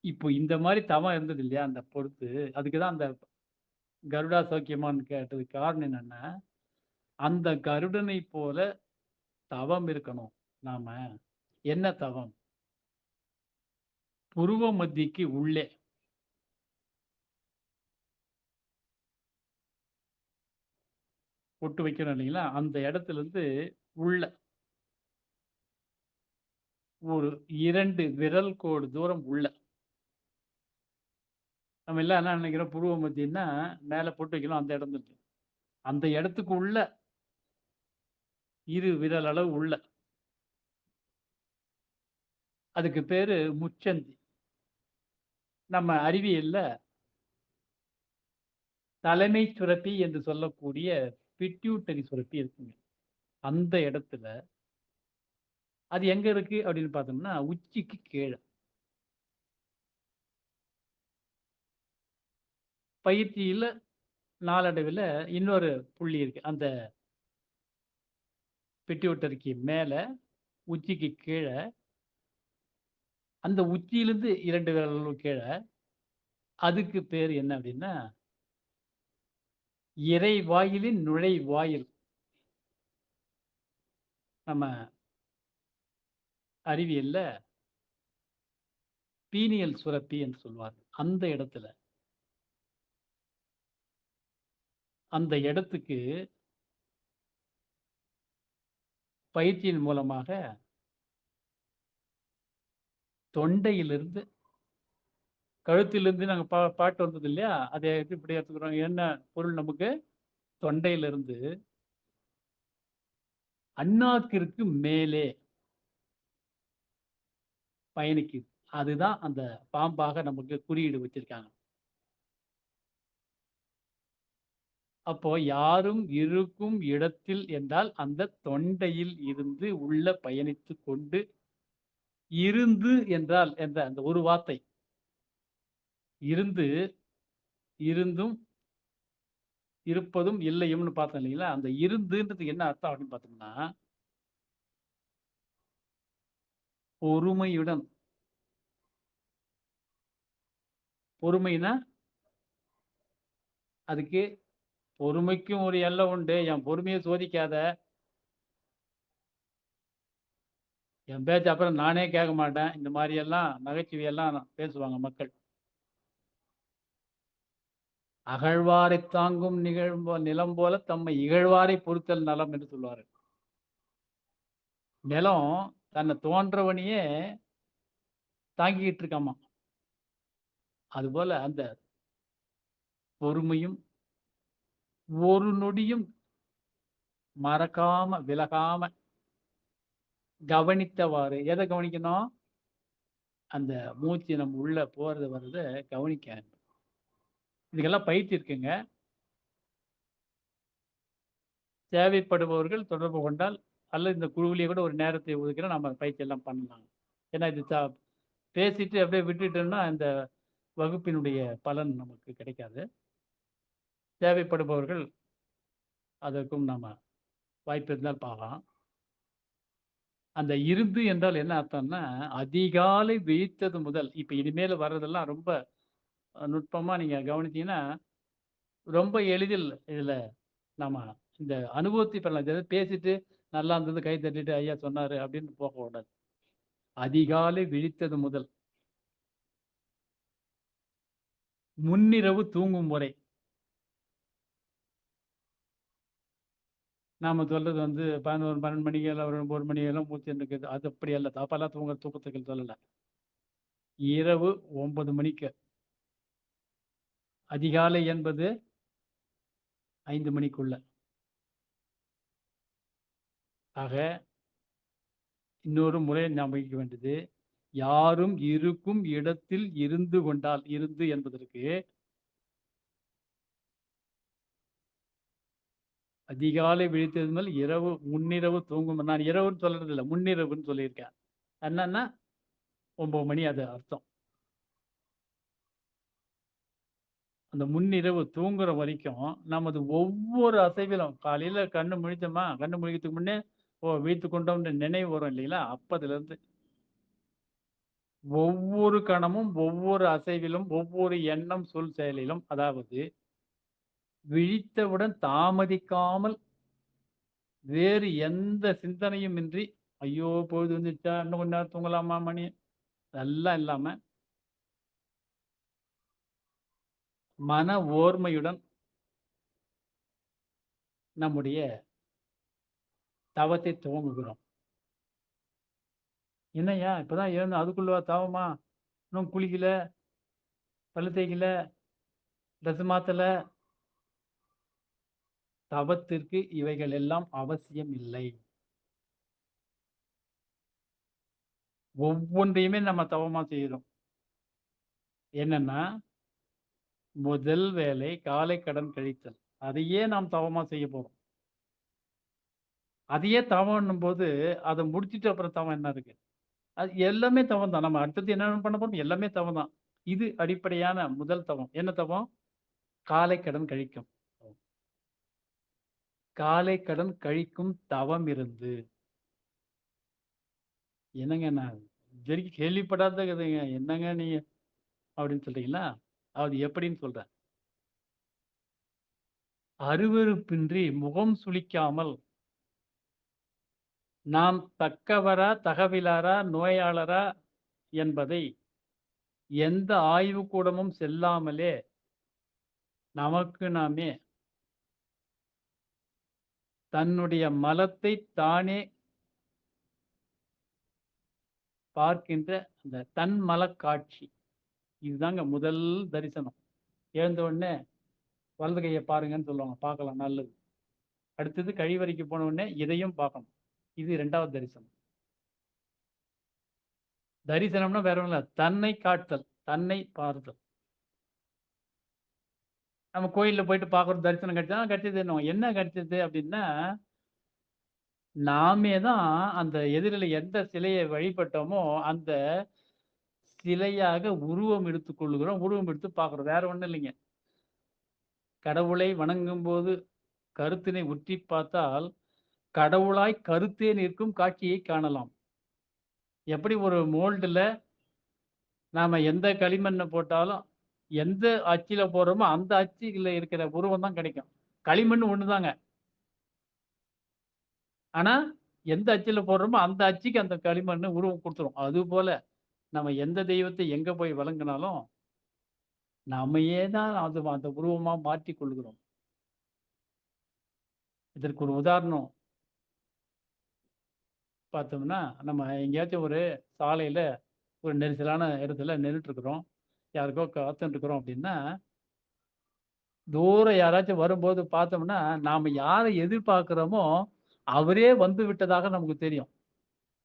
இப்போ இந்த மாரி தவம் இருந்தது இல்லையா? அந்த பொறுத்து, அதுக்கு தான் அந்த கருடா சௌக்கியமான்னு கேட்டதுக்கு காரணம் என்னன்னா, அந்த கருடனைப் போல தவம் இருக்கணும் நாம. என்ன தவம்? புருவ மத்திக்கு உள்ளே பொட்டு வைக்கிறோம் இல்லைங்களா? அந்த இடத்திலிருந்து உள்ள ஒரு 2 விரல் கோடு தூரம் உள்ள. நம்ம எல்லாம் என்ன நினைக்கிறோம்? புருவ மத்தின்னா மேல பொட்டு வைக்கிறோம் அந்த இடம் தான். அந்த இடத்துக்கு உள்ள 2 விரல் அளவு உள்ள. அதுக்கு பேரு முச்சந்தி. நம்ம அறிவியல்ல தலைமை சுரப்பி என்று சொல்லக்கூடிய பிட்யூட்டரி சுரப்பி இருக்குங்க. அந்த இடத்துல அது எங்க இருக்கு அப்படின்னு பார்த்தோம்னா, உச்சிக்கு கீழ. பயிற்சியில நாளடைவில இன்னொரு புள்ளி இருக்கு. அந்த பிட்யூட்டரிக்கு மேல, உச்சிக்கு கீழ, அந்த உச்சியிலிருந்து 2 விரல் கீழ, அதுக்கு பேரு என்ன அப்படின்னா, இறைவாயிலின் நுழைவாயில். நம்ம அறிவியல்ல பீனியல் சுரப்பி என்று சொல்வார்கள். அந்த இடத்துல. அந்த இடத்துக்கு பயிற்சியின் மூலமாக தொண்டையிலிருந்து கழுத்திலிருந்து நாங்க பாட்டு வந்தது இல்லையா? அத இப்படி எடுத்துக்கிறோம். என்ன பொருள் நமக்கு? தொண்டையிலிருந்து அண்ணாக்கிற்கு மேலே பயணிக்குது. அதுதான் அந்த பாம்பாக நமக்கு குறியீடு வச்சிருக்காங்க. அப்போ யாரும் இருக்கும் இடத்தில் என்றால், அந்த தொண்டையில் இருந்து உள்ள பயணித்துக் கொண்டு, இருந்து என்றால் என்ற அந்த ஒரு வார்த்தை. இருந்து, இருந்தும், இருப்பதும், இல்லையும்னு பார்த்தோம் இல்லைங்களா? அந்த இருந்துன்றதுக்கு என்ன அர்த்தம் அப்படின்னு பார்த்தோம்னா, பொறுமையுடன். பொறுமைன்னா, அதுக்கு பொறுமைக்கும் ஒரு எல்லை உண்டு. என் பொறுமைய சோதிக்காத. என் பேச்ச அப்புறம் நானே கேட்க மாட்டேன். இந்த மாரியெல்லாம் நகைச்சுவையெல்லாம் பேசுவாங்க மக்கள். "அகழ்வாரைத் தாங்கும் நிலம் போல தம்மை இகழ்வாரைப் பொறுத்தல் நலம்" என்று சொல்வாரு. நிலம் தன்னை தோன்றவனையே தாங்கிக்கிட்டு இருக்காமாம். அதுபோல அந்த பொறுமையும், ஒரு நொடியும் மறக்காம, விலகாம கவனித்தவாறு எத கவனிக்கணும்? அந்த மூச்சு நம்ம உள்ள போறது வர்றத கவனிக்க. இதுக்கெல்லாம் பயிற்சி இருக்குங்க. தேவைப்படுபவர்கள் தொடர்பு கொண்டால், அல்லது இந்த குழுவிலேயே கூட ஒரு நேரத்தை ஒதுக்கினா நம்ம பயிற்சி எல்லாம் பண்ணலாம். ஏன்னா இது பேசிட்டு அப்படியே விட்டுட்டோம்னா, இந்த வகுப்பினுடைய பலன் நமக்கு கிடைக்காது. தேவைப்படுபவர்கள் அதற்கும் நம்ம வாய்ப்பு இருந்தால் பார்க்கலாம். அந்த இருந்து என்றால் என்ன அர்த்தம்னா, அதிகாலை விழித்தது முதல், இப்ப இனிமேல் வர்றதெல்லாம் ரொம்ப நுட்பமா நீங்க கவனிச்சீங்கன்னா, ரொம்ப எளிதில் இதுல நாம இந்த அனுபவத்தை பெறலாம். இத பேசிட்டு நல்லா இருந்தது, கை தட்டிட்டு ஐயா சொன்னாரு அப்படின்னு போகக்கூடாது. அதிகாலை விழித்தது முதல், முன்னிரவு தூங்கும் வரை. நாம சொல்றது வந்து 11, 12 மணிக்கு எல்லாம் ஒரு 1 மணி எல்லாம் மூச்சு இருக்குது. அது அப்படி அல்ல. அப்பல்லாம் தூக்கத்துக்கு சொல்லல. இரவு 9 மணிக்கு. அதிகாலை என்பது 5 மணிக்குள்ள. ஆக இன்னொரு முறை நாம் வைக்க வேண்டியது, யாரும் இருக்கும் இடத்தில் இருந்து கொண்டால், இருந்து என்பதற்கு அதிகாலை விழித்தது முதல் இரவு முன்னிரவு தூங்கும் நான் இரவுன்னு சொல்றது இல்ல. முன்னிரவுன்னு சொல்லியிருக்கேன். என்னன்னா 9 மணி அது அர்த்தம். அந்த முன்னிரவு தூங்குற வரைக்கும், நமது ஒவ்வொரு அசைவிலும் காலையில கண்ணு முழிச்சோமா, கண்ணு முழிக்கிறதுக்கு முன்னே, விழித்துக் கொண்டோம்ன்ற நினைவு வரும் இல்லைங்களா? அப்பதிலிருந்து ஒவ்வொரு கணமும், ஒவ்வொரு அசைவிலும், ஒவ்வொரு எண்ணம், சொல், செயலிலும் அதாவது விழித்தவுடன் தாமதிக்காமல் வேறு எந்த சிந்தனையும் இன்றி, ஐயோ! பொழுது வந்துருச்சா? இன்னும் கொஞ்ச நேரம் தூங்கலாமா மணி? அதெல்லாம் இல்லாம, மன ஓர்மையுடன் நம்முடைய தவத்தை துவங்குகிறோம். "என்னய்யா இப்பதான் எழுந்தேன் அதுக்குள்ளவா தவமா? இன்னும் குளிக்கல, பல்லு தேய்க்கல, ட்ரெஸ் மாத்தல." தவத்திற்கு இவைகள் எல்லாம் அவசியம் இல்லை. ஒவ்வொன்றையுமே நம்ம தவமா செய்றோம். என்னன்னா, முதல் வேலை காலை கடன் கழித்தல். அதையே நாம் தவமா செய்ய போறோம். அதையே தவம்ன்னும்போது, அத முடிச்சுட்டு அப்புறம் தவம் என்ன இருக்கு? அது எல்லாமே தவம் தான். நம்ம அடுத்தது என்னென்ன பண்ண போறோம்? எல்லாமே தவம் தான். இது அடிப்படையான முதல் தவம். என்ன தவம்? காலை கடன் கழிக்கும். காலை கடன் கழிக்கும் தவம் இருந்து, என்னங்க நான் இதுவரைக்கும் கேள்விப்படாததுங்க. என்னங்க நீங்க அப்படின்னு சொல்றீங்களா? அது எப்படின்னு சொல்றேன். அருவருப்பின்றி முகம் சுளிக்காமல், நாம் தக்கவரா, தகவிலாரா, நோயாளரா என்பதை எந்த ஆய்வுக்கூடமும் செல்லாமலே நமக்கு நாமே தன்னுடைய மலத்தை தானே பார்க்கின்ற அந்த தன்மலக் காட்சி. இதுதாங்க முதல் தரிசனம். எழுந்த உடனே வலது கைய பாருங்கன்னு சொல்லுவாங்க. பார்க்கலாம் நல்லது. அடுத்தது கழிவறைக்கு போன உடனே இதையும் பார்க்கணும். இது 2வது தரிசனம். தரிசனம்னா வேற ஒண்ணும் இல்ல. தன்னை காட்டல், தன்னை பார்த்தல். நம்ம கோயில்ல போயிட்டு பார்க்குறோம் தரிசனம் கிடைச்சா, கிடைச்சதுன்னுவோம். என்ன கிடைச்சது அப்டின்னா, நாமே தான் அந்த எதிரில எந்த சிலைய வழிபட்டோமோ, அந்த சிலையாக உருவம் எடுத்துக் கொள்ளுகிறோம். உருவம் எடுத்து பார்க்குறோம். வேற ஒண்ணும் இல்லைங்க. கடவுளை வணங்கும்போது கருத்தினை உற்றிப் பார்த்தால், கடவுளாய் கருத்தே நிற்கும் காட்சியைக் காணலாம். எப்படி ஒரு மோல்டுல நாம எந்த களிமண்ண போட்டாலும், எந்த அச்சுல போடுறோமோ, அந்த அச்சுல இருக்கிற உருவம் தான் கிடைக்கும். களிமண் ஒண்ணுதாங்க. ஆனா, எந்த அச்சுல போடுறோமோ, அந்த அச்சுக்கு அந்த களிமண்ணு உருவம் குடுத்துரும். அதுபோல நம்ம எந்த தெய்வத்தை எங்க போய் வணங்குனாலும், நம்மையே தான் அது அந்த உருவமா மாற்றிக் கொள்கிறோம். இதற்கு ஒரு உதாரணம் பார்த்தோம்னா, நம்ம எங்கேயாச்சும் ஒரு சாலையில ஒரு நெரிசலான இடத்துல நின்னுட்டுருக்கிறோம். யாருக்கோ காத்துன்ட்டுருக்கிறோம் அப்டின்னா, தூரம் யாராச்சும் வரும்போது பார்த்தோம்னா, நாம யார எதிர்பார்க்கிறோமோ, அவரே வந்து விட்டதாக நமக்கு தெரியும்.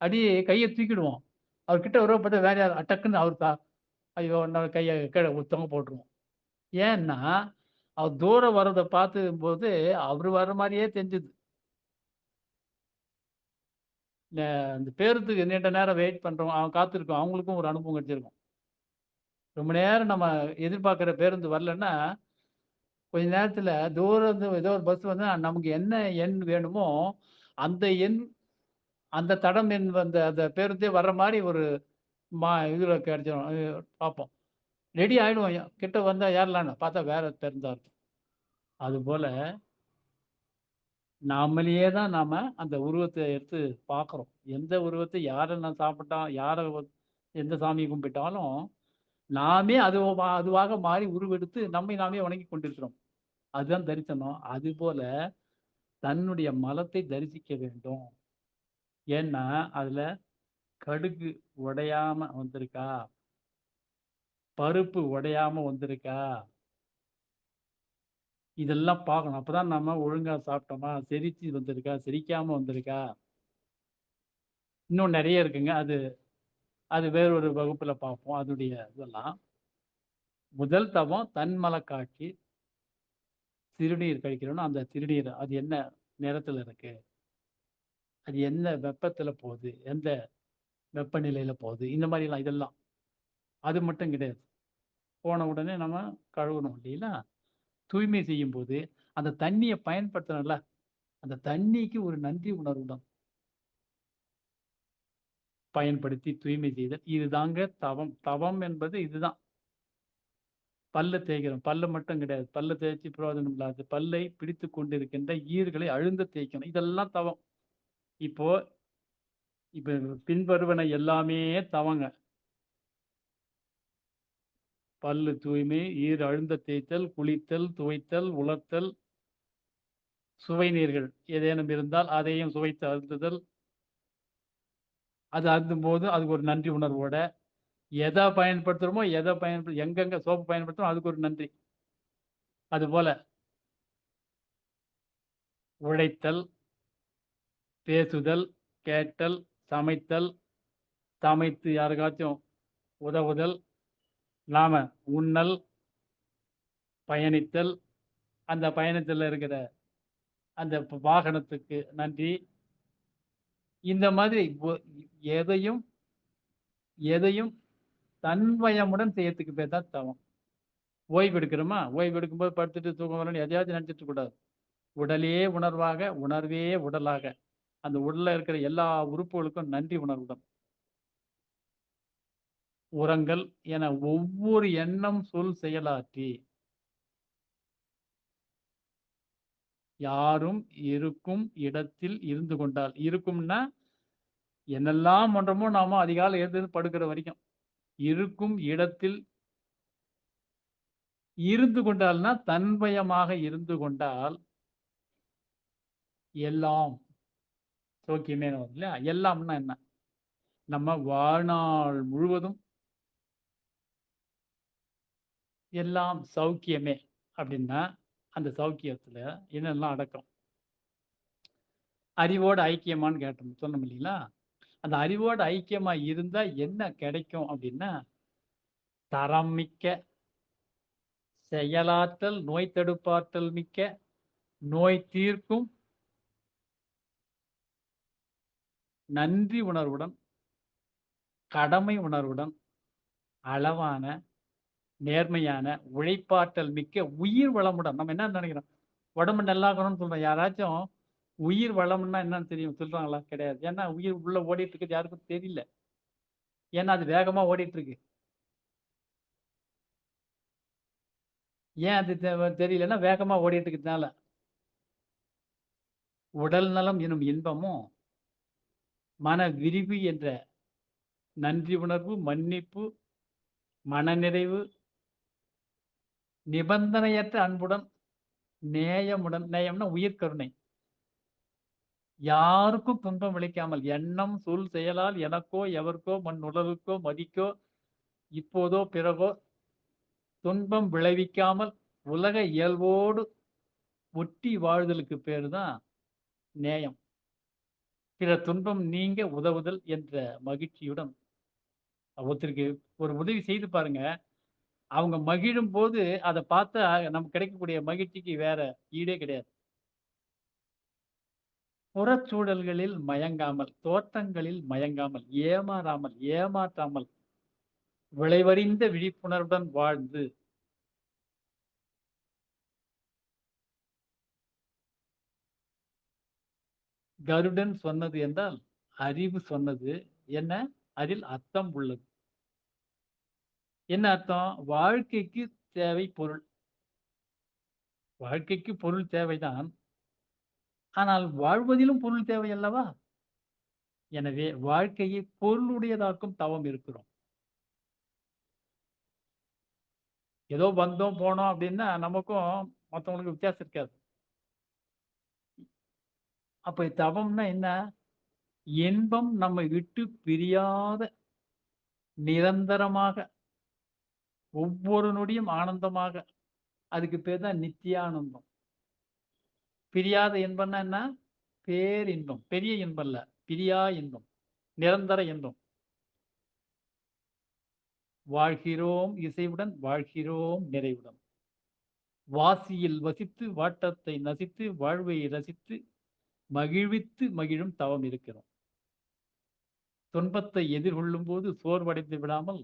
அப்படியே கைய தூக்கிடுவோம். அவர் கிட்ட வரும்போது பார்த்தா வேற யாரும் டக்குன்னு அவர் ஐயோ! நம்ம கைய கீழ தொங்க போட்டுருவோம். ஏன்னா, அவர் தூரம் வர்றத பார்த்தும்போது, அவரு வர்ற மாரியே தெரிஞ்சது. இந்த இந்த பேருந்துக்கு நீண்ட நேரம் வெயிட் பண்றோம். காத்திருக்கோம். அவங்களுக்கும் ஒரு அனுபவம் கிடைச்சிருக்கும். ரொம்ப நேரம் நம்ம எதிர்பார்க்கிற பேருந்து வரலன்னா, கொஞ்ச நேரத்தில தூரம் ஏதோ ஒரு பஸ் வந்தா நமக்கு என்ன எண் வேணுமோ, அந்த எண் அந்த தடம் எண் அந்த அந்த பேருந்தே வர்ற மாரி ஒரு இதுல கிடைச்சிரும். பார்ப்போம். ரெடி ஆயிடுவோம். கிட்ட வந்தா ஏறலான்னு. பார்த்தா வேற பேருந்தா இருக்கும். அதுபோல நாமளயே தான் நாம அந்த உருவத்த எடுத்து பார்க்குறோம். எந்த உருவத்த யாரெல்லாம் சாப்பிட்டா, எந்த சாமிய கும்பிட்டாலும், நாமே அதுவாக மாறி உருவெடுத்து நம்மை நாமே வணங்கிக் கொண்டிருக்கிறோம். அதுதான் தரிசனம். அதுபோல தன்னுடைய மலத்தை தரிசிக்க வேண்டும். ஏன்னா, அதுல கடுகு உடையாம வந்திருக்கா? பருப்பு உடையாம வந்திருக்கா? இதெல்லாம் பார்க்கணும். அப்பதான் நம்ம ஒழுங்கா சாப்பிட்டோமா? செரிச்சு வந்திருக்கா? செரிக்காம வந்திருக்கா? இன்னும் நெறைய இருக்குங்க. அது அது வேறொரு வகுப்புல பார்ப்போம். அதனுடைய இதெல்லாம். முதல் தவம் தன்மல காட்சி. சிறுநீர் கழிக்கிறோம்னா, அந்த சிறுநீர் அது என்ன நிறத்துல இருக்கு? அது என்ன வெப்பத்துல போகுது? எந்த வெப்பநிலையில போகுது? இந்த மாரிலாம் இதெல்லாம். அது மட்டும் கிடையாது. போன உடனே நம்ம கழுவணும் இல்லைங்களா? தூய்மை செய்யும்போது, அந்த தண்ணீய பயன்படுத்துறோம்ல, அந்த தண்ணிக்கு ஒரு நன்றி உணர்வு தான். பயன்படுத்தி தூய்மை செய்தல். இதுதாங்க தவம். தவம் என்பது இதுதான். பல்ல தேய்க்கிறோம். பல்ல மட்டும் கிடையாது. பல்ல தேய்ச்சு பிரயோஜனம் இல்ல. அது பல்லை பிடித்துக் கொண்டிருக்கின்ற ஈறுகளை அழுந்த தேய்க்கணும். இதெல்லாம் தவம். இப்போ இப்ப பின்வருவன எல்லாமே தவங்க. பல்லு தூய்மை, ஈறு அழுந்த தேய்த்தல், குளித்தல், துவைத்தல், உலர்த்தல், சுவை நீர்கள் ஏதேனும் இருந்தால் அதையும் சுவைத்து அருந்துதல். அது அருந்தும்போது அதுக்கு ஒரு நன்றி உணர்வோட, எத பயன்படுத்துறோமோ, எங்கெங்க சோப்பு பயன்படுத்துறோமோ அதுக்கு ஒரு நன்றி. அதுபோல உழைத்தல், பேசுதல், கேட்டல், சமைத்தல், சமைத்து யாருக்காச்சும் உதவுதல், நாம உண்ணல், பயணித்தல், அந்த பயணத்துல இருக்கிற அந்த வாகனத்துக்கு நன்றி. இந்த மாதிரி எதையும் எதையும் தன்வயமுடன் செய்யறதுக்கு பேர் தான் தவம். ஓய்வு எடுக்கிறோமா? ஓய்வு எடுக்கும்போது படுத்துட்டு தூக்கம் வரலன்னு எதையாச்சும் நினைச்சுட்டு இருக்கக்கூடாது. உடலே உணர்வாக, உணர்வே உடலாக. அந்த உடல்ல இருக்கிற எல்லா உறுப்புகளுக்கும் நன்றி உணர்வுடன். உரங்கள் என ஒவ்வொரு எண்ணம், சொல், செயலாற்றி யாரும் இருக்கும் இடத்தில் இருந்து கொண்டால் இருக்கும்னா, என்னெல்லாம் பண்றோமோ நாம அதிகாலை எழுந்து படுக்கிற வரைக்கும். இருக்கும் இடத்தில் இருந்து கொண்டால்னா, தன்வயமாக இருந்து கொண்டால், எல்லாம் சௌக்கியமே வரும் இல்லையா? எல்லாம்ன்னா என்ன? நம்ம வாழ்நாள் முழுவதும் எல்லாம் சௌக்கியமே அப்படின்னா, அந்த சௌக்கியத்துல என்னெல்லாம் அடக்கம்? அறிவோடு ஐக்கியமான்னு கேட்டோம் சொன்னோம் இல்லைங்களா? அந்த அறிவோடு ஐக்கியமா இருந்தா என்ன கிடைக்கும் அப்படின்னா, தரம் மிக்க செயலாற்றல், நோய் தடுப்பாற்றல் மிக்க, நோய் தீர்க்கும் நன்றி உணர்வுடன், கடமை உணர்வுடன், அளவான, நேர்மையான, உழைப்பாற்றல் மிக்க உயிர் வளமுடன் நம்ம என்ன நினைக்கிறோம்? உடம்பு நல்லாக்கணும்னு சொல்றோம். யாராச்சும் உயிர் வளம்ன்னா என்னன்னு தெரியும் சொல்றாங்களா? கிடையாது. ஏன்னா உயிர் உள்ள ஓடிட்டு இருக்கிறது யாருக்கும் தெரியல. ஏன்னா அது வேகமா ஓடிட்டு இருக்கு. ஏன் அது தெரியலன்னா வேகமா ஓடிட்டு இருக்கிறதுனால. உடல் நலம் எனும் இன்பமும், மன விரிவு என்ற நன்றி உணர்வு, மன்னிப்பு, மனநிறைவு, நிபந்தனையற்ற அன்புடன், நேயமுடன் நேயம்னா உயிர் கருணை. யாருக்கும் துன்பம் விளைக்காமல் எண்ணம், சொல், செயலால் எனக்கோ, எவருக்கோ, மண் உடலுக்கோ, மதிக்கோ, இப்போதோ, பிறகோ துன்பம் விளைவிக்காமல் உலக இயல்போடு ஒட்டி வாழ்தலுக்கு பேரு தான் நேயம். பிறர் துன்பம் நீங்க உதவுதல் என்ற மகிழ்ச்சியுடன் ஒருத்தருக்கு ஒரு உதவி செய்து பாருங்க. அவங்க மகிழும்போது அத பார்த்தா நமக்கு கிடைக்கக்கூடிய மகிழ்ச்சிக்கு வேற ஈடே கிடையாது. புறச்சூழல்களில் மயங்காமல், தோற்றங்களில் மயங்காமல், ஏமாற்றாமல், விளைவறிந்த விழிப்புணர்வுடன் வாழ்ந்து, கருடன் சொன்னது என்றால், அறிவு சொன்னது என்ன? அதில் அர்த்தம் உள்ளது. என்ன அர்த்தம்? வாழ்க்கைக்கு தேவை பொருள். வாழ்க்கைக்கு பொருள் தேவைதான். ஆனால் வாழ்வதிலும் பொருள் தேவை அல்லவா? எனவே வாழ்க்கையை பொருளுடையதாக்கும் தவம் இருக்கிறோம். ஏதோ வந்தோம், போனோம் அப்டின்னா, நமக்கும் மத்தவங்களுக்கும் வித்தியாசம் இருக்காது. அப்ப தவம்னா என்ன? இன்பம் நம்மை விட்டு பிரியாத, நிரந்தரமாக, ஒவ்வொரு நொடியும் ஆனந்தமாக, அதுக்கு பேர் தான் நித்தியானந்தம். பிரியாத இன்பம்னா என்ன? பேரின்பம். பெரிய இன்பம் இல்ல. பிரியா இன்பம். நிரந்தர இன்பம். வாழ்கிறோம் இசைவுடன், வாழ்கிறோம் நிறைவுடன். வாசியில் வசித்து, வாட்டத்தை நசித்து, வாழ்வை ரசித்து, மகிழ்வித்து மகிழும் தவம் இருக்கிறோம். துன்பத்தை எதிர்கொள்ளும்போது சோர்வடைந்து விடாமல்,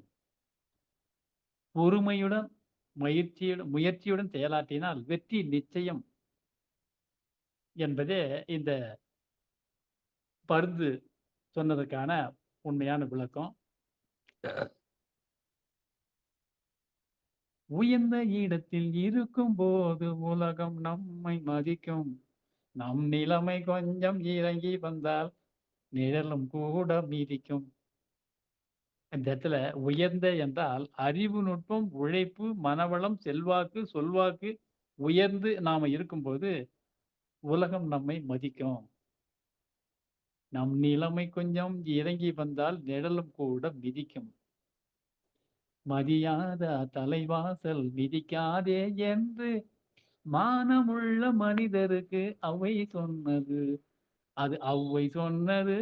பொறுமையுடன், முயற்சியுடன் செயலாற்றினால் வெற்றி நிச்சயம் என்பதே இந்த பருந்து சொன்னதற்கான உண்மையான விளக்கம். உயர்ந்த இடத்தில் இருக்கும்போது உலகம் நம்மை மதிக்கும். நம் நிலைமை கொஞ்சம் இறங்கி வந்தால் நிழலும் கூட மிதிக்கும். இந்த இடத்துல உயர்ந்த என்றால் அறிவு நுட்பம், உழைப்பு, மனவளம், செல்வாக்கு, சொல்வாக்கு உயர்ந்து நாம இருக்கும்போது உலகம் நம்மை மதிக்கும். நம் நிலைமை கொஞ்சம் இறங்கி வந்தால் நிழலும் கூட மிதிக்கும். மதியாத தலைவாசல் மிதிக்காதே என்று மானமுள்ள மனிதருக்கு அவ்வை சொன்னது. அது அவ்வை சொன்னது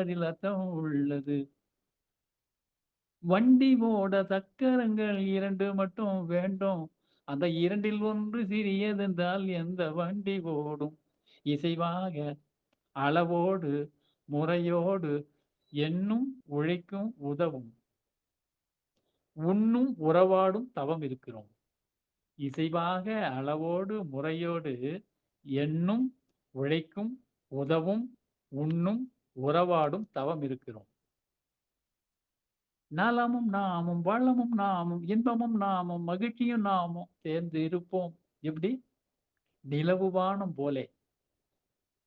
அதில் அர்த்தம் உள்ளது. வண்டி ஓட சக்கரங்கள் 2 மட்டும் வேண்டும். அந்த 2ல் ஒன்று சிறியதென்றால் எந்த வண்டி ஓடும்? இசைவாக, அளவோடு, முறையோடு, எண்ணும், உழைக்கும், உதவும், உண்ணும், உறவாடும் தவம் இருக்கிறோம். இசைவாக, அளவோடு, முறையோடு, எண்ணும், உழைக்கும், உதவும், உண்ணும், உறவாடும் தவம் இருக்கிறோம். நலமும் நாமும், வளமும் நாமும், இன்பமும் நாமும், மகிழ்ச்சியும் நாமும் சேர்ந்து இருப்போம். எப்படி? நிலவு வானம் போலே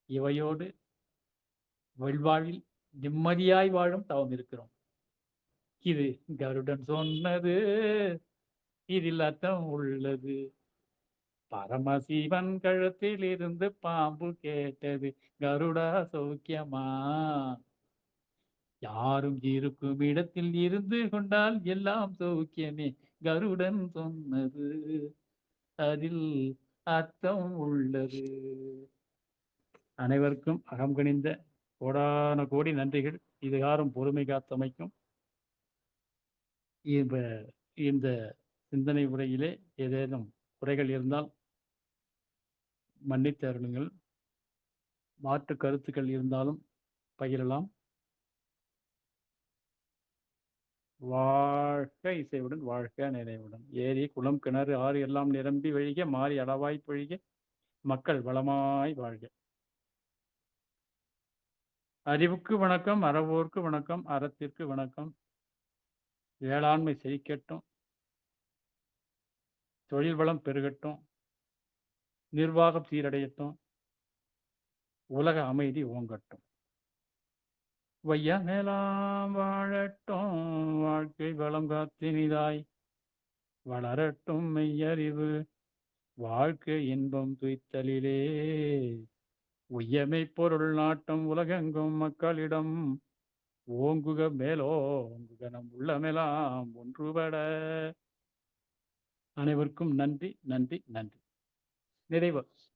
இவையோடு வெல்வாழ்வில் நிம்மதியாய் வாழும் தவம் இருக்கிறோம். இது கருடன் சொன்னது, இதில் அர்த்தம் உள்ளது. பரமசிவன் கழுத்திலிருந்து பாம்பு கேட்டது கருடா சௌக்கியமா? யாரும் இருக்கும் இடத்தில் இருந்து கொண்டால் எல்லாம் சௌக்கியமே. கருடன் சொன்னது அதில் அர்த்தம் உள்ளது. அனைவருக்கும் அகம்கனிந்த கோடான கோடி நன்றிகள். இதுகாறும் பொறுமை காத்தமைக்கும். இப்ப இந்த சிந்தனை உரையிலே ஏதேனும் குறைகள் இருந்தால் மன்னித்து அருளுங்கள். மாற்று கருத்துக்கள் இருந்தாலும் பகிரலாம். வாழ்க இசையுடன், வாழ்க நினைவுடன். ஏரி, குளம், கிணறு, ஆறு எல்லாம் நிரம்பி வழிக, மாறி அளவாய் பொழிக, மக்கள் வளமாய் வாழ்க. அறிவுக்கு வணக்கம், அறவோர்க்கு வணக்கம், அறத்திற்கு வணக்கம். வேளாண்மை செழிக்கட்டும், தொழில் வளம் பெருகட்டும், நிர்வாகம் சீரடையட்டும், உலக அமைதி ஓங்கட்டும். வையமெல்லாம் வாழட்டும், வாழ்க்கை வளம் காத்தினிதாய் வளரட்டும் மெய்யறிவு, வாழ்க்கை இன்பம் துய்த்தலிலே. உய்யமை பொருள் நாட்டம் உலகெங்கும் மக்களிடம் ஓங்குக மேலோங்குக நம் உள்ளமெல்லாம் ஒன்றுபட. அனைவருக்கும் நன்றி, நன்றி, நன்றி. நிறைவு.